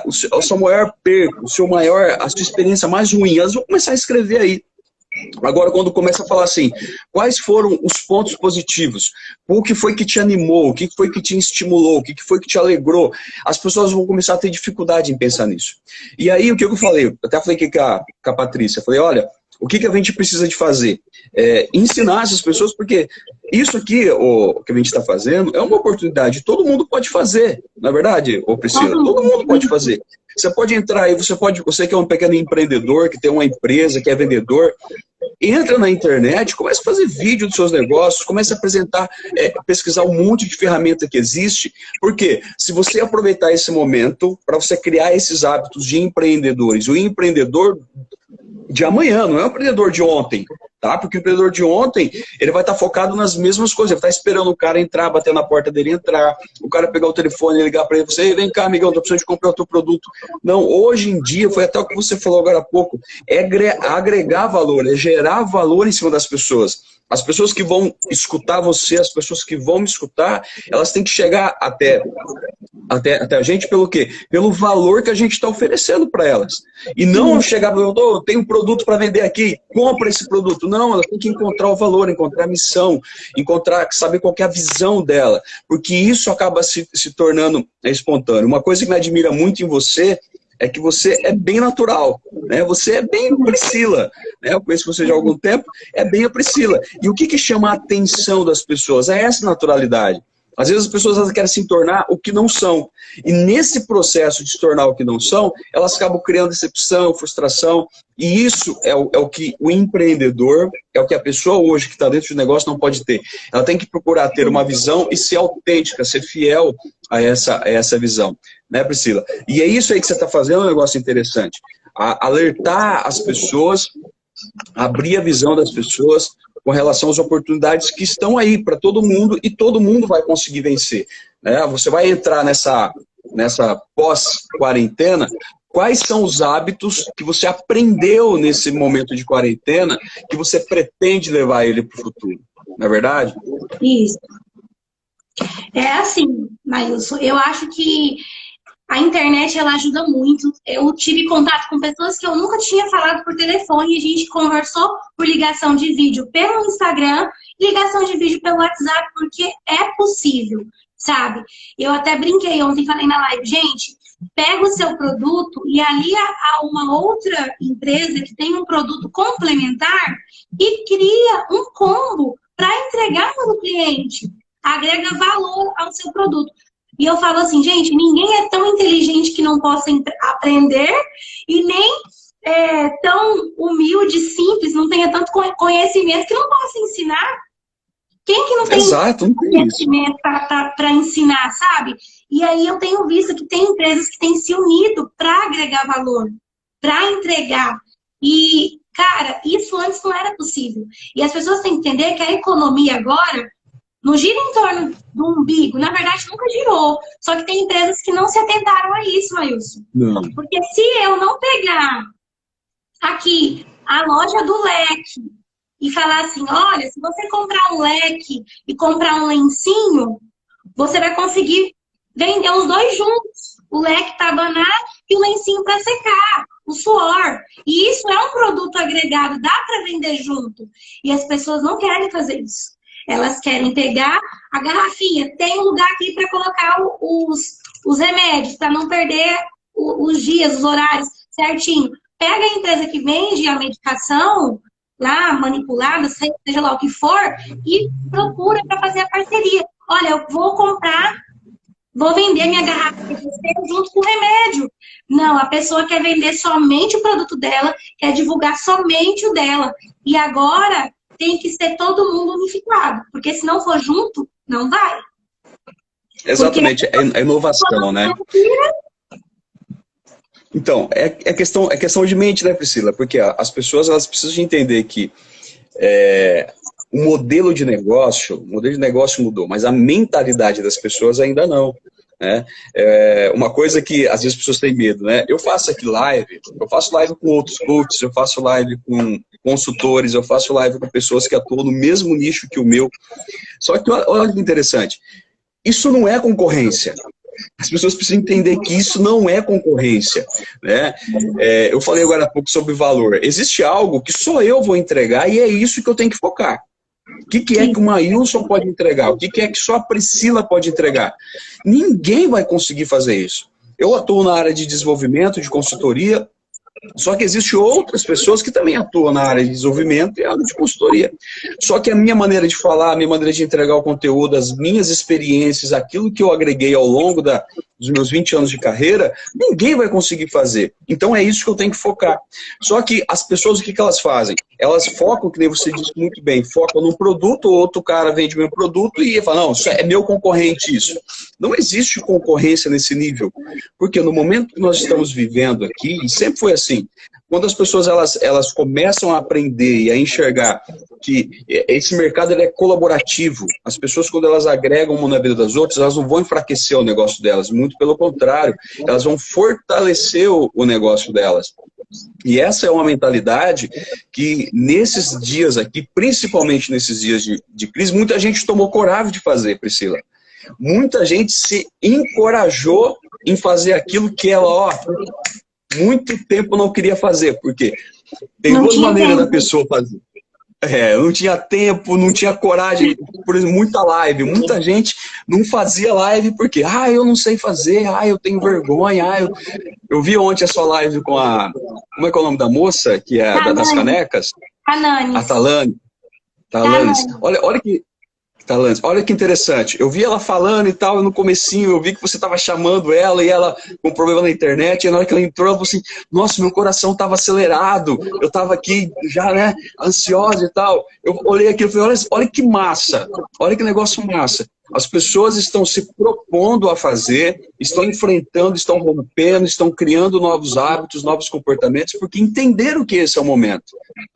o seu maior perco, a sua experiência mais ruim, elas vão começar a escrever aí. Agora, quando começa a falar assim, quais foram os pontos positivos? O que foi que te animou? O que foi que te estimulou? O que foi que te alegrou? As pessoas vão começar a ter dificuldade em pensar nisso. E aí, o que eu falei? Eu até falei aqui com a Patrícia. Falei, olha, o que a gente precisa de fazer? Ensinar essas pessoas, porque isso aqui, o que a gente está fazendo, é uma oportunidade. Todo mundo pode fazer, não é verdade, Priscila? Todo mundo pode fazer. Você pode entrar aí, você que é um pequeno empreendedor, que tem uma empresa, que é vendedor, entra na internet, começa a fazer vídeo dos seus negócios, começa a apresentar, pesquisar um monte de ferramenta que existe, porque se você aproveitar esse momento para você criar esses hábitos de empreendedores, o empreendedor de amanhã, não é o empreendedor de ontem, tá? Porque o empreendedor de ontem, ele vai estar focado nas mesmas coisas, ele vai estar esperando o cara entrar, bater na porta dele entrar, o cara pegar o telefone e ligar para ele, você, vem cá, amigão, tô precisando de comprar o teu produto. Não, hoje em dia, foi até o que você falou agora há pouco, é agregar valor, é gerar valor em cima das pessoas. As pessoas que vão escutar você, as pessoas que vão me escutar, elas têm que chegar até a gente pelo quê? Pelo valor que a gente está oferecendo para elas. E não chegar para eu tenho um produto para vender aqui, compra esse produto. Não, ela tem que encontrar o valor, encontrar a missão, saber qual que é a visão dela. Porque isso acaba se tornando espontâneo. Uma coisa que me admira muito em você é que você é bem natural, né? Você é bem Priscila, né? Eu conheço você já há algum tempo, é bem a Priscila. E o que chama a atenção das pessoas? É essa naturalidade. Às vezes as pessoas querem se tornar o que não são. E nesse processo de se tornar o que não são, elas acabam criando decepção, frustração. E isso é o que o empreendedor, é o que a pessoa hoje que está dentro do negócio não pode ter. Ela tem que procurar ter uma visão e ser autêntica, ser fiel a essa visão. Né, Priscila? E é isso aí que você está fazendo, um negócio interessante. Alertar as pessoas, abrir a visão das pessoas com relação às oportunidades que estão aí para todo mundo e todo mundo vai conseguir vencer. Né? Você vai entrar nessa pós-quarentena, quais são os hábitos que você aprendeu nesse momento de quarentena que você pretende levar ele para o futuro? Não é verdade? Isso. É assim, Maílson, eu acho que a internet, ela ajuda muito. Eu tive contato com pessoas que eu nunca tinha falado por telefone. A gente conversou por ligação de vídeo pelo Instagram, ligação de vídeo pelo WhatsApp, porque é possível, sabe? Eu até brinquei ontem, falei na live, gente, pega o seu produto e alia a uma outra empresa que tem um produto complementar e cria um combo para entregar para o cliente. Agrega valor ao seu produto. E eu falo assim, gente, ninguém é tão inteligente que não possa aprender e nem tão humilde, simples, não tenha tanto conhecimento que não possa ensinar. Quem que não tem conhecimento para ensinar, sabe? E aí eu tenho visto que tem empresas que têm se unido para agregar valor, para entregar. E, cara, isso antes não era possível. E as pessoas têm que entender que a economia agora não gira em torno do umbigo. Na verdade, nunca girou. Só que tem empresas que não se atentaram a isso, Maílson. Não. Porque se eu não pegar aqui a loja do leque e falar assim, olha, se você comprar um leque e comprar um lencinho, você vai conseguir vender os dois juntos. O leque para abanar e o lencinho para secar, o suor. E isso é um produto agregado, dá para vender junto. E as pessoas não querem fazer isso. Elas querem pegar a garrafinha. Tem um lugar aqui para colocar os remédios, para não perder os dias, os horários certinho. Pega a empresa que vende a medicação lá, manipulada, seja lá o que for, e procura para fazer a parceria. Olha, eu vou comprar, vou vender minha garrafa junto com o remédio. Não, a pessoa quer vender somente o produto dela, quer divulgar somente o dela. E agora tem que ser todo mundo unificado, porque se não for junto, não vai. Exatamente, é inovação, né? Então, é questão de mente, né, Priscila? Porque as pessoas elas precisam de entender que o modelo de negócio mudou, mas a mentalidade das pessoas ainda não. Né? Uma coisa que às vezes as pessoas têm medo, né? Eu faço live com outros coaches, eu faço live com consultores, eu faço live com pessoas que atuam no mesmo nicho que o meu. Só que olha que interessante, isso não é concorrência. As pessoas precisam entender que isso não é concorrência, né? Eu falei agora há pouco sobre valor. Existe algo que só eu vou entregar e é isso que eu tenho que focar. O que é que o Maílson pode entregar? O que é que só a Priscila pode entregar? Ninguém vai conseguir fazer isso. Eu atuo na área de desenvolvimento, de consultoria, só que existem outras pessoas que também atuam na área de desenvolvimento e área de consultoria. Só que a minha maneira de falar, a minha maneira de entregar o conteúdo, as minhas experiências, aquilo que eu agreguei ao longo dos meus 20 anos de carreira, ninguém vai conseguir fazer. Então é isso que eu tenho que focar. Só que as pessoas, o que elas fazem? Elas focam, que nem você disse muito bem, focam num produto, ou outro cara vende meu produto e fala, não, isso é meu concorrente isso. Não existe concorrência nesse nível. Porque no momento que nós estamos vivendo aqui, e sempre foi assim, quando as pessoas elas começam a aprender e a enxergar que esse mercado ele é colaborativo, as pessoas quando elas agregam uma na vida das outras, elas não vão enfraquecer o negócio delas, muito pelo contrário, elas vão fortalecer o negócio delas. E essa é uma mentalidade que nesses dias aqui, principalmente nesses dias de crise, muita gente tomou coragem de fazer, Priscila. Muita gente se encorajou em fazer aquilo que ela, muito tempo não queria fazer, porque tem duas maneiras da pessoa fazer. Não tinha tempo, não tinha coragem, por exemplo, muita live, muita gente não fazia live porque, eu não sei fazer, eu tenho vergonha, eu vi ontem a sua live com como é que é o nome da moça, que é das canecas? A Talanes. Olha que interessante, eu vi ela falando e tal, no comecinho eu vi que você estava chamando ela e ela com um problema na internet, e na hora que ela entrou, ela falou assim, nossa, meu coração estava acelerado, eu estava aqui já, né, ansiosa e tal. Eu olhei aquilo e falei, olha que massa, olha que negócio massa. As pessoas estão se propondo a fazer, estão enfrentando, estão rompendo, estão criando novos hábitos, novos comportamentos, porque entenderam que esse é o momento.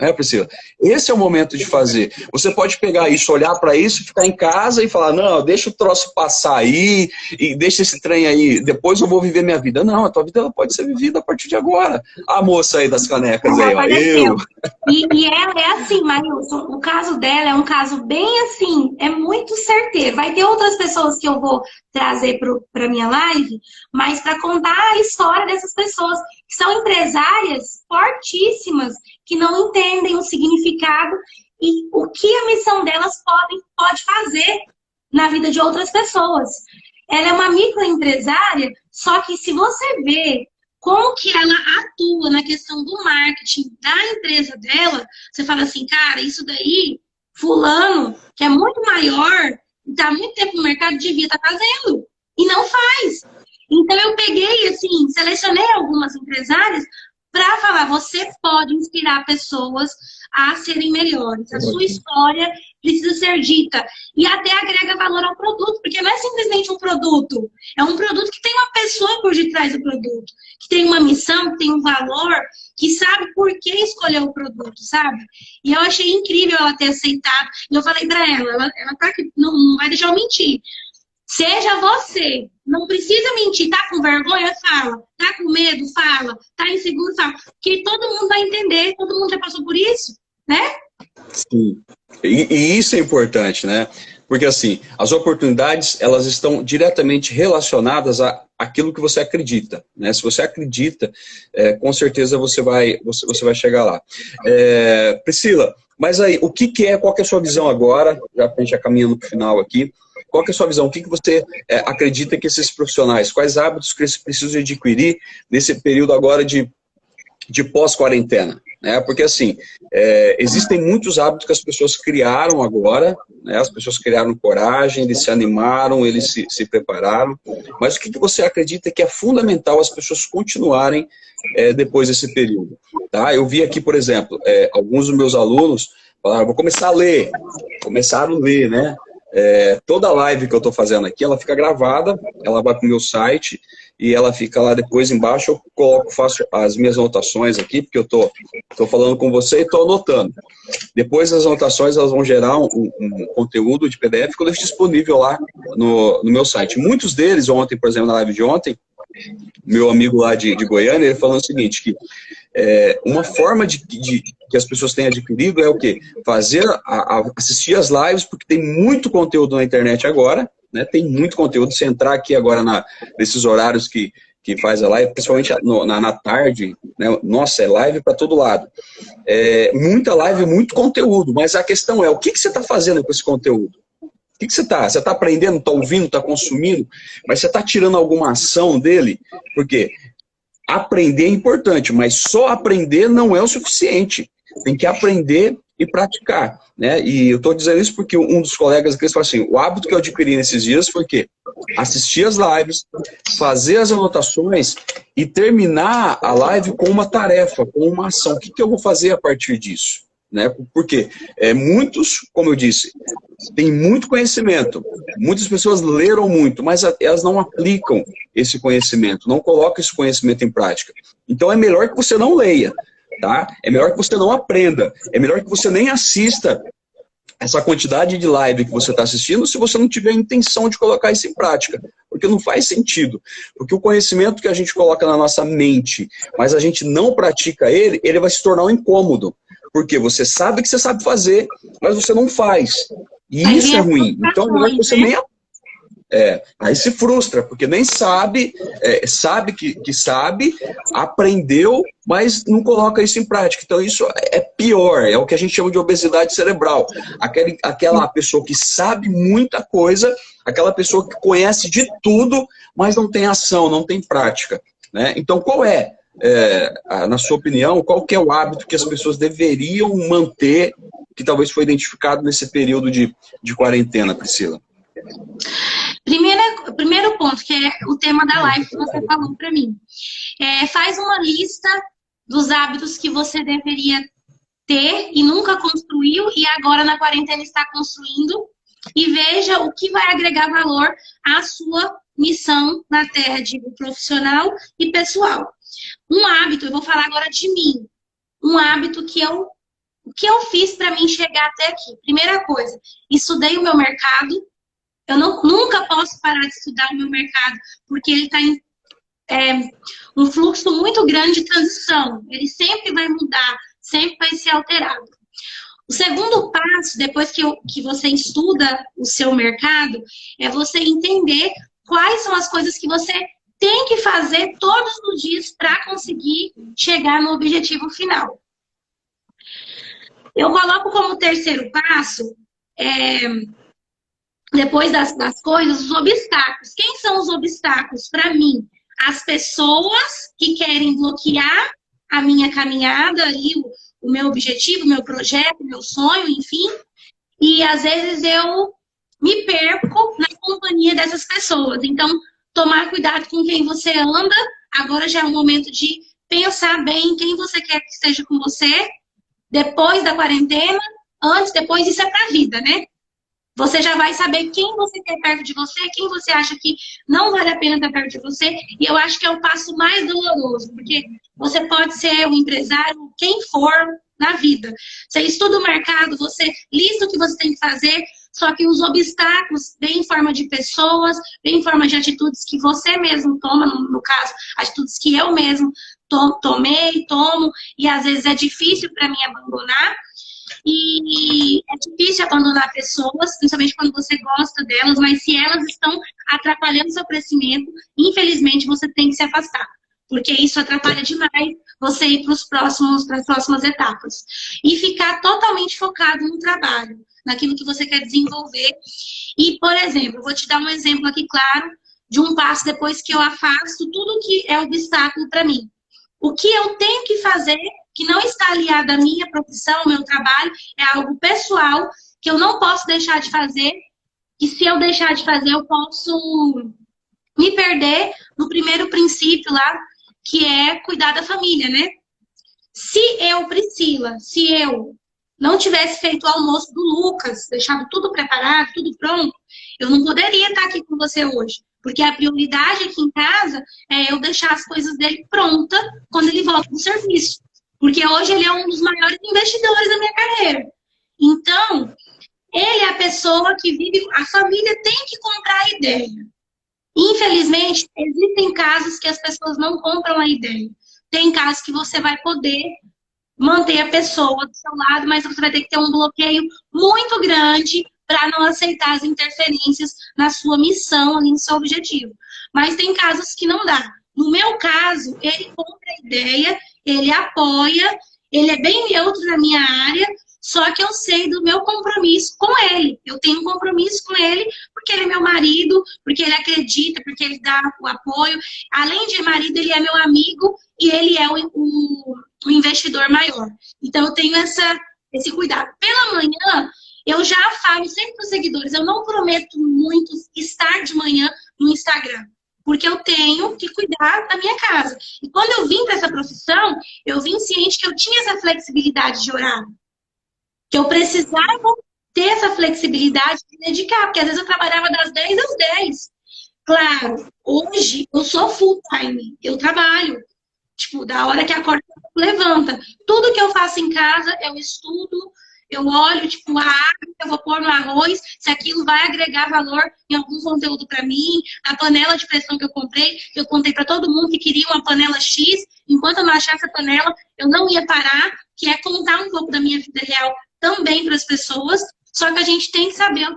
Né, Priscila? Esse é o momento de fazer. Você pode pegar isso, olhar para isso, ficar em casa e falar, não, deixa o troço passar aí, e deixa esse trem aí, depois eu vou viver minha vida. Não, a tua vida ela pode ser vivida a partir de agora. A moça aí das canecas aí, ó, eu... E ela é assim, Maílson, o caso dela é um caso bem assim, é muito certeiro. Vai ter outras pessoas que eu vou trazer para minha live, mas para contar a história dessas pessoas que são empresárias fortíssimas, que não entendem o significado e o que a missão delas pode fazer na vida de outras pessoas. Ela é uma microempresária, só que se você vê como que ela atua na questão do marketing da empresa dela, você fala assim, cara, isso daí, fulano, que é muito maior, está há muito tempo no mercado, devia estar fazendo. E não faz. Então eu peguei, assim, selecionei algumas empresárias para falar, você pode inspirar pessoas a serem melhores. A sua história precisa ser dita. E até agrega valor ao produto, porque não é simplesmente um produto. É um produto que tem uma pessoa por detrás do produto, que tem uma missão, que tem um valor, que sabe por que escolher o produto, sabe? E eu achei incrível ela ter aceitado. E eu falei pra ela tá aqui, não vai deixar eu mentir. Seja você. Não precisa mentir. Tá com vergonha? Fala. Tá com medo? Fala. Tá inseguro? Fala. Porque todo mundo vai entender. Todo mundo já passou por isso, né? Sim. E isso é importante, né? Porque, assim, as oportunidades, elas estão diretamente relacionadas àquilo que você acredita, né? Se você acredita, com certeza você vai chegar lá. Priscila, mas aí, qual que é a sua visão agora, já pra gente já caminhando para o final aqui, qual que é a sua visão? O que você acredita que esses profissionais, quais hábitos que eles precisam adquirir nesse período agora de pós-quarentena? Né? Porque, assim, existem muitos hábitos que as pessoas criaram agora, né? As pessoas criaram coragem, eles se animaram, eles se prepararam, mas o que você acredita que é fundamental as pessoas continuarem depois desse período? Tá? Eu vi aqui, por exemplo, alguns dos meus alunos falaram, vou começar a ler, começaram a ler, né? Toda live que eu estou fazendo aqui, ela fica gravada, ela vai para o meu site e ela fica lá depois embaixo, eu faço as minhas anotações aqui, porque eu estou falando com você e estou anotando. Depois as anotações elas vão gerar um conteúdo de PDF que eu deixo disponível lá no meu site. Muitos deles, ontem, por exemplo, na live de ontem, meu amigo lá de Goiânia, ele falando o seguinte, que uma forma que as pessoas têm adquirido é o quê? Assistir as lives, porque tem muito conteúdo na internet agora, né? Tem muito conteúdo. Se entrar aqui agora nesses horários que faz a live, principalmente na tarde, né? Nossa, é live para todo lado. Muita live, muito conteúdo, mas a questão é, o que você está fazendo com esse conteúdo? O que você está? Você está aprendendo, está ouvindo, está consumindo, mas você está tirando alguma ação dele? Porque aprender é importante, mas só aprender não é o suficiente. Tem que aprender e praticar, né? E eu estou dizendo isso porque um dos colegas aqui falou assim, o hábito que eu adquiri nesses dias foi que assistir as lives, fazer as anotações e terminar a live com uma tarefa, com uma ação. O que eu vou fazer a partir disso? Né? Porque muitos, como eu disse, têm muito conhecimento, muitas pessoas leram muito, mas elas não aplicam esse conhecimento, não colocam esse conhecimento em prática. Então é melhor que você não leia, tá? É melhor que você não aprenda, é melhor que você nem assista essa quantidade de live que você está assistindo se você não tiver a intenção de colocar isso em prática, porque não faz sentido, porque o conhecimento que a gente coloca na nossa mente, mas a gente não pratica ele vai se tornar um incômodo, porque você sabe que você sabe fazer, mas você não faz, e isso é ruim, então é melhor que você nem aí se frustra, porque nem sabe, sabe que sabe, aprendeu, mas não coloca isso em prática. Então isso é pior, é o que a gente chama de obesidade cerebral. Aquela pessoa que sabe muita coisa, aquela pessoa que conhece de tudo, mas não tem ação, não tem prática. Né? Então qual na sua opinião, qual que é o hábito que as pessoas deveriam manter, que talvez foi identificado nesse período de quarentena, Priscila? Primeiro ponto, que é o tema da live que você falou para mim. Faz uma lista dos hábitos que você deveria ter e nunca construiu e agora na quarentena está construindo e veja o que vai agregar valor à sua missão na Terra, digo, profissional e pessoal. Um hábito, eu vou falar agora de mim, um hábito que eu fiz para mim chegar até aqui. Primeira coisa, estudei o meu mercado. Eu nunca posso parar de estudar o meu mercado, porque ele está em um fluxo muito grande de transição. Ele sempre vai mudar, sempre vai ser alterado. O segundo passo, depois que você estuda o seu mercado, é você entender quais são as coisas que você tem que fazer todos os dias para conseguir chegar no objetivo final. Eu coloco como terceiro passo... depois das coisas, os obstáculos. Quem são os obstáculos? Para mim, as pessoas que querem bloquear a minha caminhada, ali, o meu objetivo, o meu projeto, o meu sonho, enfim. E às vezes eu me perco na companhia dessas pessoas. Então, tomar cuidado com quem você anda. Agora já é o momento de pensar bem quem você quer que esteja com você depois da quarentena antes, depois, isso é pra vida, né? Você já vai saber quem você quer perto de você, quem você acha que não vale a pena estar perto de você. E eu acho que é o passo mais doloroso, porque você pode ser um empresário, quem for na vida. Você estuda o mercado, você lista o que você tem que fazer, só que os obstáculos vêm em forma de pessoas, vêm em forma de atitudes que você mesmo toma, no caso, atitudes que eu mesmo tomo, e às vezes é difícil para mim abandonar. E é difícil abandonar pessoas, principalmente quando você gosta delas, mas se elas estão atrapalhando o seu crescimento, infelizmente você tem que se afastar, porque isso atrapalha demais você ir para as próximas etapas. E ficar totalmente focado no trabalho, naquilo que você quer desenvolver. E, por exemplo, eu vou te dar um exemplo aqui, claro, de um passo depois que eu afasto tudo que é obstáculo para mim. O que eu tenho que fazer, que não está aliado à minha profissão, ao meu trabalho, é algo pessoal, que eu não posso deixar de fazer, e se eu deixar de fazer, eu posso me perder no primeiro princípio lá, que é cuidar da família, né? Se eu, Priscila, não tivesse feito o almoço do Lucas, deixado tudo preparado, tudo pronto, eu não poderia estar aqui com você hoje. Porque a prioridade aqui em casa é eu deixar as coisas dele pronta quando ele volta do serviço. Porque hoje ele é um dos maiores investidores da minha carreira. Então, ele é a pessoa que vive... A família tem que comprar a ideia. Infelizmente, existem casos que as pessoas não compram a ideia. Tem casos que você vai poder manter a pessoa do seu lado, mas você vai ter que ter um bloqueio muito grande para não aceitar as interferências na sua missão, no seu objetivo. Mas tem casos que não dá. No meu caso, ele compra a ideia, ele apoia, ele é bem neutro na minha área, só que eu sei do meu compromisso com ele. Eu tenho um compromisso com ele porque ele é meu marido, porque ele acredita, porque ele dá o apoio. Além de marido, ele é meu amigo e ele é o investidor maior. Então, eu tenho esse cuidado. Pela manhã, eu já falo sempre para os seguidores, eu não prometo muito estar de manhã no Instagram, porque eu tenho que cuidar da minha casa. E quando eu vim para essa profissão, eu vim ciente que eu tinha essa flexibilidade de horário, que eu precisava ter essa flexibilidade de dedicar, porque às vezes eu trabalhava das 10 às 10. Claro, hoje eu sou full time, eu trabalho. Tipo, da hora que acorda, levanta. Tudo que eu faço em casa, eu estudo, eu olho, tipo, a água que eu vou pôr no arroz, se aquilo vai agregar valor em algum conteúdo para mim, a panela de pressão que eu contei para todo mundo que queria uma panela X, enquanto eu não achasse a panela, eu não ia parar, que é contar um pouco da minha vida real também para as pessoas, só que a gente tem que saber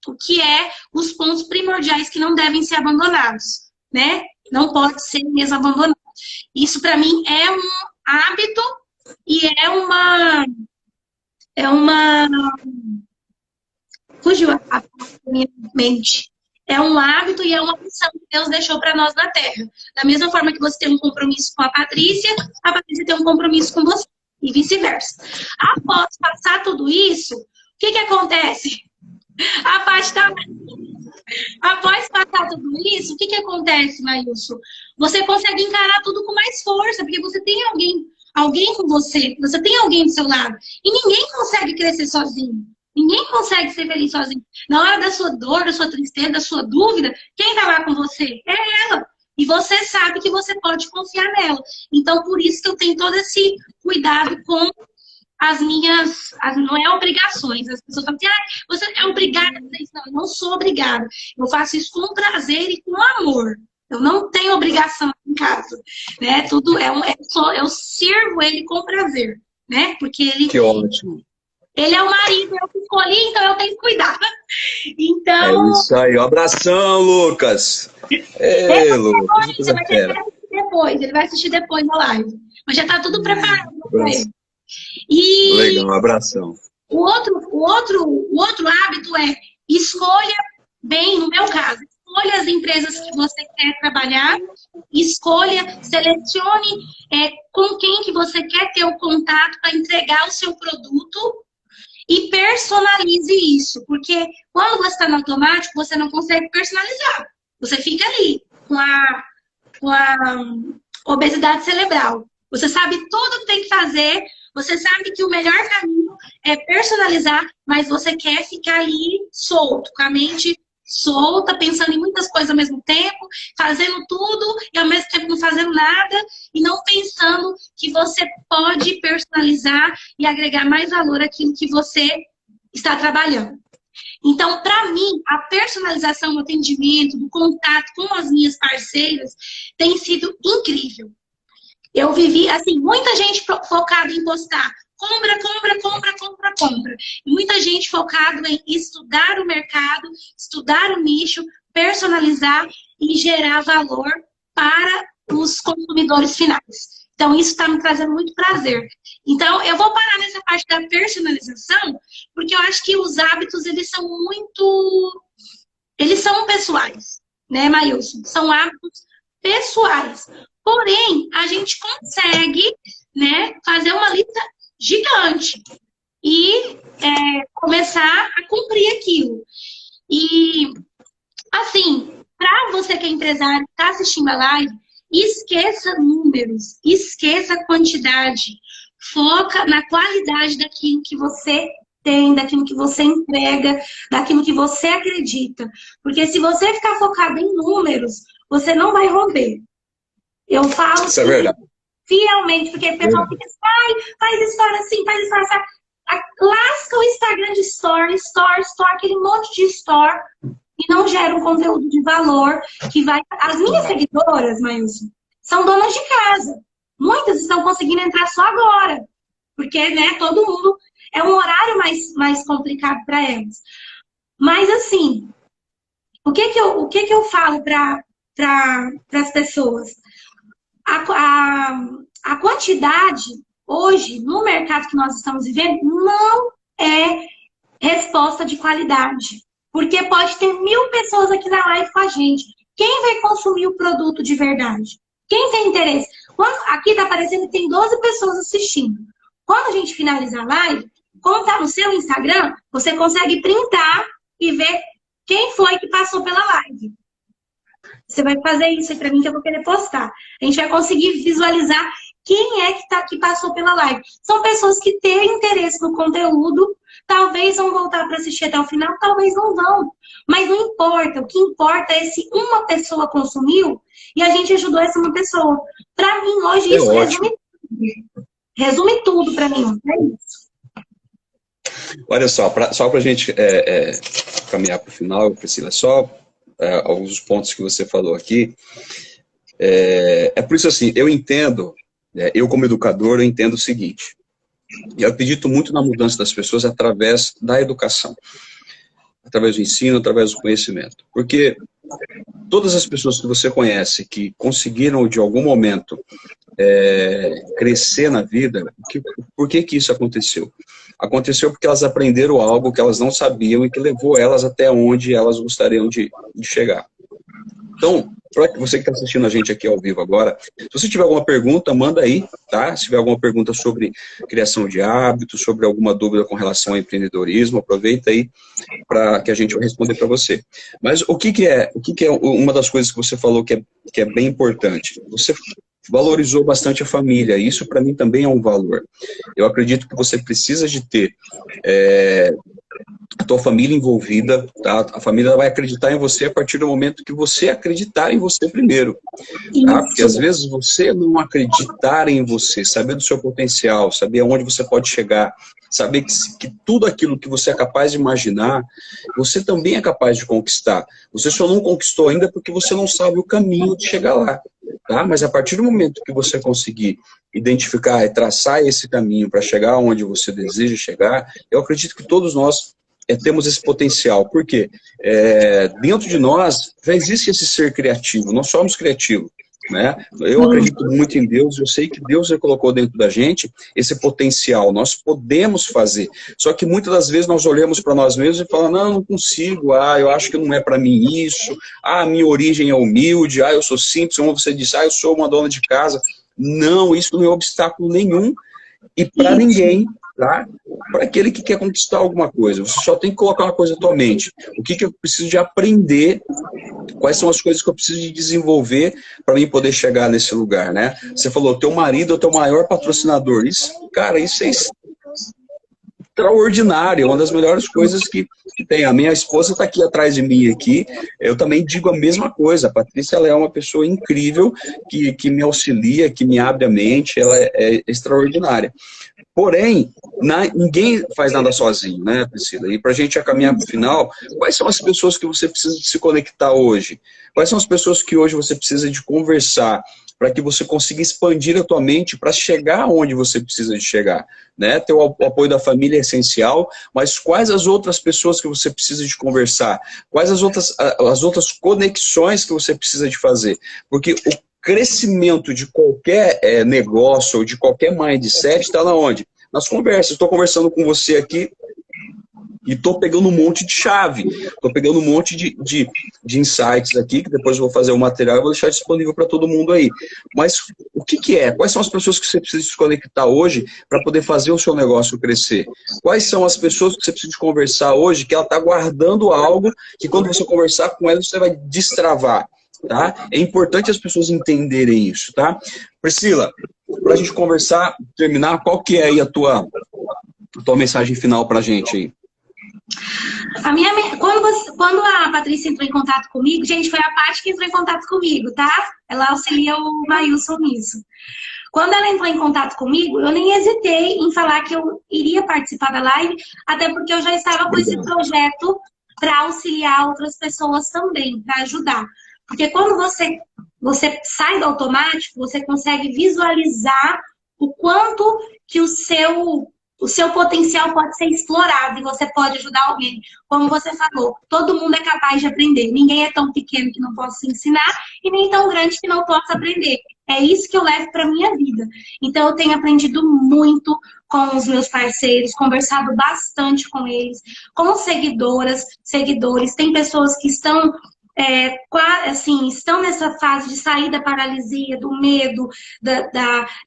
o que é os pontos primordiais que não devem ser abandonados, né? Não pode ser mesmo abandonado. Isso, para mim, é um hábito e é uma... Fugiu a minha mente. É um hábito e é uma missão que Deus deixou para nós na Terra. Da mesma forma que você tem um compromisso com a Patrícia tem um compromisso com você. E vice-versa. Após passar tudo isso, o que acontece? Após passar tudo isso, o que acontece, Maílson? Você consegue encarar tudo com mais força, porque você tem alguém com você tem alguém do seu lado. E ninguém consegue crescer sozinho. Ninguém consegue ser feliz sozinho. Na hora da sua dor, da sua tristeza, da sua dúvida, quem tá lá com você? É ela. E você sabe que você pode confiar nela. Então, por isso que eu tenho todo esse cuidado com as minhas... não é obrigações. As pessoas falam assim, você é obrigada a fazer isso. Não, eu não sou obrigada. Eu faço isso com prazer e com amor. Eu não tenho obrigação em casa, né? Tudo eu sirvo ele com prazer, né? Porque ele... Que ótimo. Ele é o marido, eu que escolhi, então eu tenho que cuidar. Então... É isso aí. Um abração, Lucas. Ei, Lucas. Ele vai assistir depois na live. Mas já tá tudo preparado para ele. E legal, um abração. O outro hábito é escolha bem, no meu caso, escolha as empresas que você quer trabalhar, selecione com quem que você quer ter o contato para entregar o seu produto e personalize isso, porque quando você está no automático, você não consegue personalizar. Você fica ali com a obesidade cerebral. Você sabe tudo que tem que fazer, Você sabe que o melhor caminho é personalizar, mas você quer ficar ali solto, com a mente solta, pensando em muitas coisas ao mesmo tempo, fazendo tudo e ao mesmo tempo não fazendo nada, e não pensando que você pode personalizar e agregar mais valor àquilo que você está trabalhando. Então, para mim, a personalização do atendimento, do contato com as minhas parceiras, tem sido incrível. Eu vivi, assim, muita gente focada em postar compra, compra, compra, compra, compra. E muita gente focada em estudar o mercado, estudar o nicho, personalizar e gerar valor para os consumidores finais. Então, isso está me trazendo muito prazer. Então, eu vou parar nessa parte da personalização, porque eu acho que os hábitos, eles são pessoais, né, Maílson? São hábitos pessoais. Porém, a gente consegue, né, fazer uma lista gigante e começar a cumprir aquilo. E, assim, para você que é empresário, está assistindo a live, esqueça números, esqueça quantidade. Foca na qualidade daquilo que você tem, daquilo que você entrega, daquilo que você acredita. Porque se você ficar focado em números, você não vai romper. Eu falo Isso é verdade. fielmente, porque o pessoal fica assim, faz história assim, faz história assim. Lasca o Instagram de store, aquele monte de store, e não gera um conteúdo de valor que vai... As minhas seguidoras, Maílson, são donas de casa. Muitas estão conseguindo entrar só agora, porque, né, todo mundo... É um horário mais complicado para elas. Mas, assim, o que que eu falo para as pessoas? A quantidade, hoje, no mercado que nós estamos vivendo, não é resposta de qualidade. Porque pode ter 1000 pessoas aqui na live com a gente. Quem vai consumir o produto de verdade? Quem tem interesse? Aqui está aparecendo que tem 12 pessoas assistindo. Quando a gente finalizar a live, como está no seu Instagram, você consegue printar e ver quem foi que passou pela live. Você vai fazer isso aí para mim que eu vou querer postar. A gente vai conseguir visualizar quem é que passou pela live. São pessoas que têm interesse no conteúdo, talvez vão voltar para assistir até o final, talvez não vão. Mas não importa. O que importa é se uma pessoa consumiu e a gente ajudou essa uma pessoa. Para mim, hoje, isso resume tudo para mim. É isso. Olha só para a gente caminhar para o final, Priscila, só alguns dos pontos que você falou aqui. É por isso assim, eu entendo, eu como educador, eu entendo o seguinte. Eu acredito muito na mudança das pessoas através da educação. Através do ensino, através do conhecimento. Porque todas as pessoas que você conhece que conseguiram, de algum momento, crescer na vida, por que isso aconteceu? Aconteceu porque elas aprenderam algo que elas não sabiam e que levou elas até onde elas gostariam de chegar. Então, para você que está assistindo a gente aqui ao vivo agora, se você tiver alguma pergunta, manda aí, tá? Se tiver alguma pergunta sobre criação de hábitos, sobre alguma dúvida com relação ao empreendedorismo, aproveita aí para que a gente vai responder para você. Mas o que é uma das coisas que você falou que é bem importante? Você valorizou bastante a família, e isso para mim também é um valor. Eu acredito que você precisa de ter a tua família envolvida, tá? A família vai acreditar em você a partir do momento que você acreditar em você primeiro, tá? Porque às vezes você não acreditar em você, saber do seu potencial, saber aonde você pode chegar, saber que tudo aquilo que você é capaz de imaginar, você também é capaz de conquistar. Você só não conquistou ainda porque você não sabe o caminho de chegar lá, tá? Mas a partir do momento que você conseguir identificar e traçar esse caminho para chegar onde você deseja chegar, eu acredito que todos nós temos esse potencial. Por quê? Dentro de nós já existe esse ser criativo, nós somos criativos, né? Eu acredito muito em Deus, eu sei que Deus já colocou dentro da gente esse potencial, nós podemos fazer, só que muitas das vezes nós olhamos para nós mesmos e falamos, não consigo, eu acho que não é para mim isso, a minha origem é humilde, eu sou simples, como você disse, eu sou uma dona de casa. Não, isso não é obstáculo nenhum, e para ninguém para aquele que quer conquistar alguma coisa. Você só tem que colocar uma coisa na tua mente. O que eu preciso de aprender, quais são as coisas que eu preciso de desenvolver para mim poder chegar nesse lugar, né? Você falou, teu marido é o teu maior patrocinador. Isso, cara, isso é extraordinário, é uma das melhores coisas que tem. A minha esposa está aqui atrás de mim aqui, eu também digo a mesma coisa. A Patrícia, ela é uma pessoa incrível, que me auxilia, que me abre a mente, ela é extraordinária. Porém, ninguém faz nada sozinho, né, Priscila? E para a gente caminhar para o final, quais são as pessoas que você precisa de se conectar hoje? Quais são as pessoas que hoje você precisa de conversar para que você consiga expandir a tua mente para chegar onde você precisa de chegar, né? Ter o apoio da família é essencial, mas quais as outras pessoas que você precisa de conversar? Quais as outras conexões que você precisa de fazer? Porque o crescimento de qualquer negócio ou de qualquer mindset está na onde? Nas conversas. Estou conversando com você aqui e estou pegando um monte de chave, estou pegando um monte de insights aqui, que depois eu vou fazer o material e vou deixar disponível para todo mundo aí. Mas o que é? Quais são as pessoas que você precisa se conectar hoje para poder fazer o seu negócio crescer? Quais são as pessoas que você precisa de conversar hoje que ela está guardando algo que quando você conversar com ela você vai destravar? Tá? É importante as pessoas entenderem isso, tá? Priscila, para a gente conversar, terminar, qual que é aí a tua mensagem final para a gente aí? Quando a Patrícia entrou em contato comigo, gente, foi a Paty que entrou em contato comigo, tá? Ela auxilia o Maílson nisso. Quando ela entrou em contato comigo, eu nem hesitei em falar que eu iria participar da live, até porque eu já estava com esse projeto para auxiliar outras pessoas também, para ajudar. Porque quando você sai do automático, você consegue visualizar o quanto que o seu potencial pode ser explorado e você pode ajudar alguém. Como você falou, todo mundo é capaz de aprender. Ninguém é tão pequeno que não possa ensinar e nem tão grande que não possa aprender. É isso que eu levo para a minha vida. Então, eu tenho aprendido muito com os meus parceiros, conversado bastante com eles, com seguidores. Tem pessoas que estão estão nessa fase de sair da paralisia, do medo,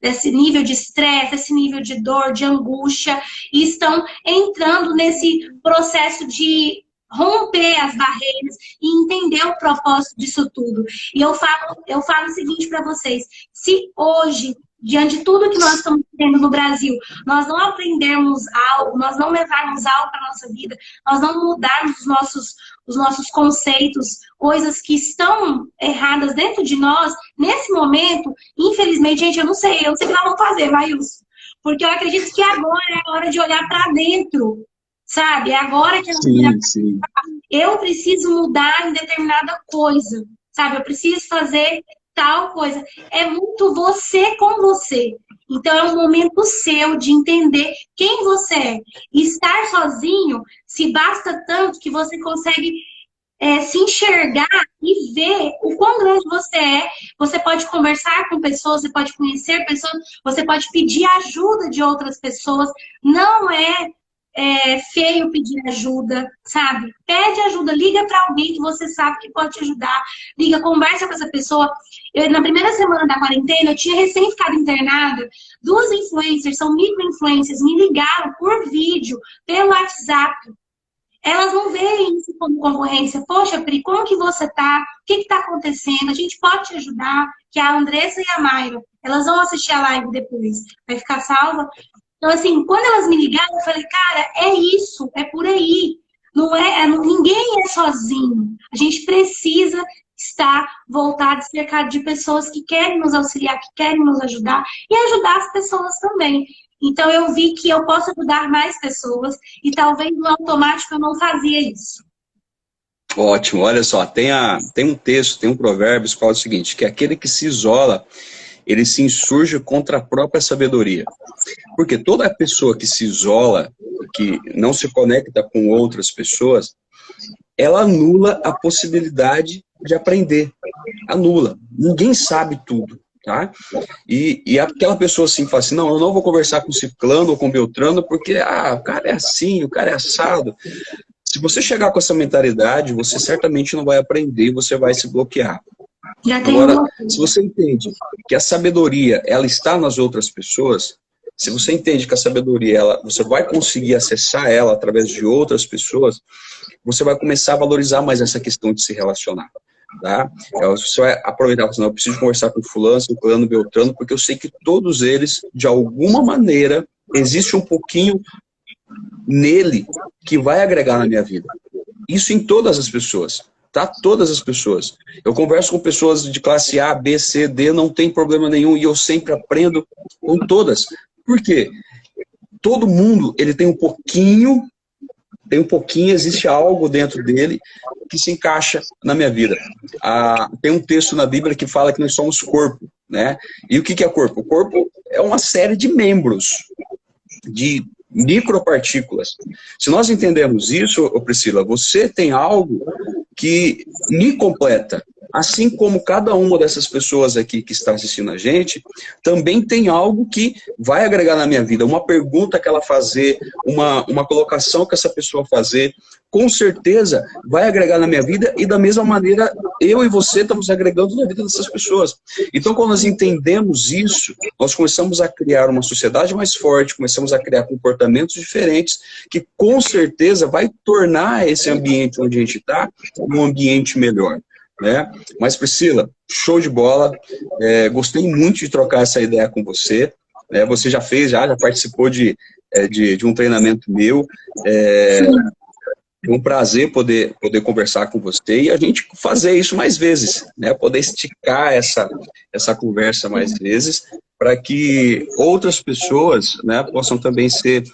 desse nível de estresse, desse nível de dor, de angústia, e estão entrando nesse processo de romper as barreiras e entender o propósito disso tudo. E eu falo o seguinte para vocês: se hoje, diante de tudo que nós estamos tendo no Brasil, nós não aprendermos algo, nós não levarmos algo para a nossa vida, nós não mudarmos os nossos conceitos, coisas que estão erradas dentro de nós, nesse momento, infelizmente, gente, eu não sei o que nós vamos fazer, Maílson. Porque eu acredito que agora é a hora de olhar para dentro, sabe? É agora que eu preciso mudar em determinada coisa, sabe? Eu preciso fazer tal coisa. É muito você com você. Então é um momento seu de entender quem você é. Estar sozinho, se basta tanto que você consegue se enxergar e ver o quão grande você é. Você pode conversar com pessoas, você pode conhecer pessoas, você pode pedir ajuda de outras pessoas. Não é feio pedir ajuda, sabe? Pede ajuda, liga para alguém que você sabe que pode te ajudar. Liga, conversa com essa pessoa. Na primeira semana da quarentena, eu tinha recém ficado internada. 2 influencers, são micro-influencers, me ligaram por vídeo, pelo WhatsApp. Elas não veem isso como concorrência. Poxa, Pri, como que você tá? O que tá acontecendo? A gente pode te ajudar. Que é a Andressa e a Mayra. Elas vão assistir a live depois. Vai ficar salva. Então, assim, quando elas me ligaram, eu falei, cara, é isso, é por aí. Ninguém é sozinho. A gente precisa estar voltado, cercado de pessoas que querem nos auxiliar, que querem nos ajudar e ajudar as pessoas também. Então, eu vi que eu posso ajudar mais pessoas e talvez no automático eu não fazia isso. Ótimo, olha só, tem um texto, tem um provérbio que fala o seguinte, que aquele que se isola, ele se insurge contra a própria sabedoria. Porque toda pessoa que se isola, que não se conecta com outras pessoas, ela anula a possibilidade de aprender. Anula. Ninguém sabe tudo, tá? E aquela pessoa assim fala assim, não, eu não vou conversar com ciclano ou com beltrano porque, o cara é assim, o cara é assado. Se você chegar com essa mentalidade, você certamente não vai aprender, você vai se bloquear. Agora, se você entende que a sabedoria, ela está nas outras pessoas, se você entende que a sabedoria, você vai conseguir acessar ela através de outras pessoas, você vai começar a valorizar mais essa questão de se relacionar. Tá? Você vai aproveitar, assim, eu preciso conversar com fulano, ciclano, beltrano, porque eu sei que todos eles, de alguma maneira, existe um pouquinho nele que vai agregar na minha vida. Isso em todas as pessoas, tá? Todas as pessoas. Eu converso com pessoas de classe A, B, C, D, não tem problema nenhum, e eu sempre aprendo com todas. Por quê? Todo mundo, ele tem um pouquinho, existe algo dentro dele que se encaixa na minha vida. Tem um texto na Bíblia que fala que nós somos corpo, né? E o que é corpo? O corpo é uma série de membros, de micropartículas. Se nós entendemos isso, Priscila, você tem algo que me completa. Assim como cada uma dessas pessoas aqui que está assistindo a gente, também tem algo que vai agregar na minha vida. Uma pergunta que ela fazer, uma colocação que essa pessoa fazer, com certeza vai agregar na minha vida, e da mesma maneira eu e você estamos agregando na vida dessas pessoas. Então, quando nós entendemos isso, nós começamos a criar uma sociedade mais forte, começamos a criar comportamentos diferentes, que com certeza vai tornar esse ambiente onde a gente está um ambiente melhor. Né? Mas, Priscila, show de bola, gostei muito de trocar essa ideia com você, né? Você já fez, já participou de um treinamento meu, é um prazer poder conversar com você e a gente fazer isso mais vezes, né? Poder esticar essa conversa mais vezes, para que outras pessoas, né, possam também ser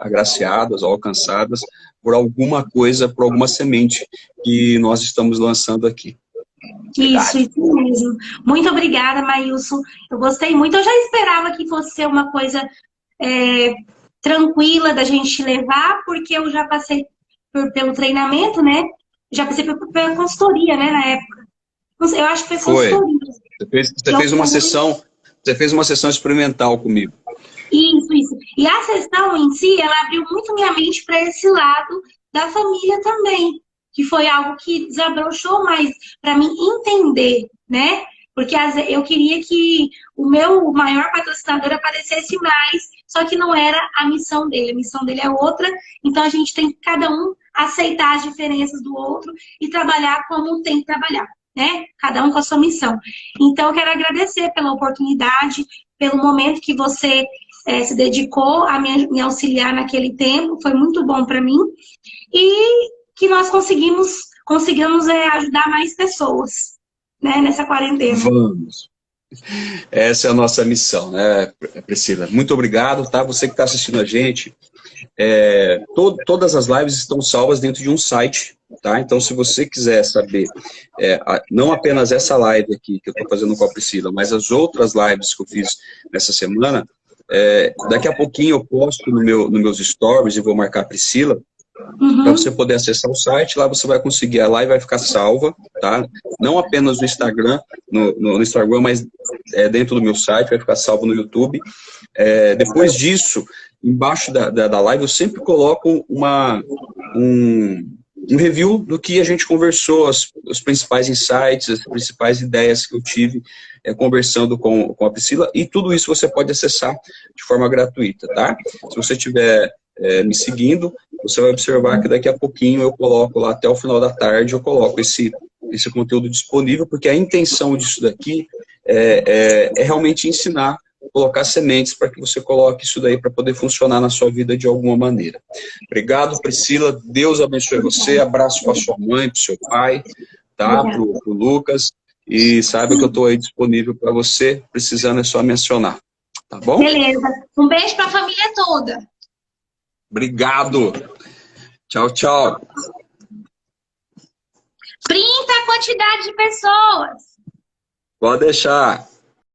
agraciadas ou alcançadas por alguma coisa, por alguma semente que nós estamos lançando aqui. Isso mesmo. Muito obrigada, Maílson. Eu gostei muito. Eu já esperava que fosse ser uma coisa tranquila da gente levar, porque eu já passei pelo treinamento, né? Já passei pela consultoria, né, na época. Eu acho que foi consultoria. Você fez uma sessão experimental comigo. Isso. E a sessão em si, ela abriu muito minha mente para esse lado da família também, que foi algo que desabrochou mais para mim entender, né? Porque eu queria que o meu maior patrocinador aparecesse mais, só que não era a missão dele. A missão dele é outra, então a gente tem que cada um aceitar as diferenças do outro e trabalhar como tem que trabalhar, né? Cada um com a sua missão. Então eu quero agradecer pela oportunidade, pelo momento que você se dedicou a me auxiliar naquele tempo, foi muito bom para mim, e que nós consigamos ajudar mais pessoas, né, nessa quarentena. Vamos. Essa é a nossa missão, né, Priscila? Muito obrigado, tá? Você que está assistindo a gente, todas as lives estão salvas dentro de um site, tá? Então, se você quiser saber, não apenas essa live aqui que eu estou fazendo com a Priscila, mas as outras lives que eu fiz nessa semana, daqui a pouquinho eu posto nos meus stories e vou marcar a Priscila, para você poder acessar o site. Lá você vai conseguir, a live vai ficar salva, tá? Não apenas no Instagram, no Instagram, mas dentro do meu site, vai ficar salvo no YouTube. Depois disso, embaixo da live, eu sempre coloco um review do que a gente conversou, os principais insights, as principais ideias que eu tive conversando com a Priscila, e tudo isso você pode acessar de forma gratuita, tá? Se você estiver me seguindo, você vai observar que daqui a pouquinho eu coloco lá, até o final da tarde, eu coloco esse conteúdo disponível, porque a intenção disso daqui é realmente ensinar, colocar sementes para que você coloque isso daí para poder funcionar na sua vida de alguma maneira. Obrigado, Priscila. Deus abençoe você. Abraço para sua mãe, para o seu pai, tá? Para o Lucas. E saiba que eu estou aí disponível para você. Precisando é só me acionar. Tá bom? Beleza. Um beijo para a família toda. Obrigado. Tchau, tchau. Printa a quantidade de pessoas. Pode deixar.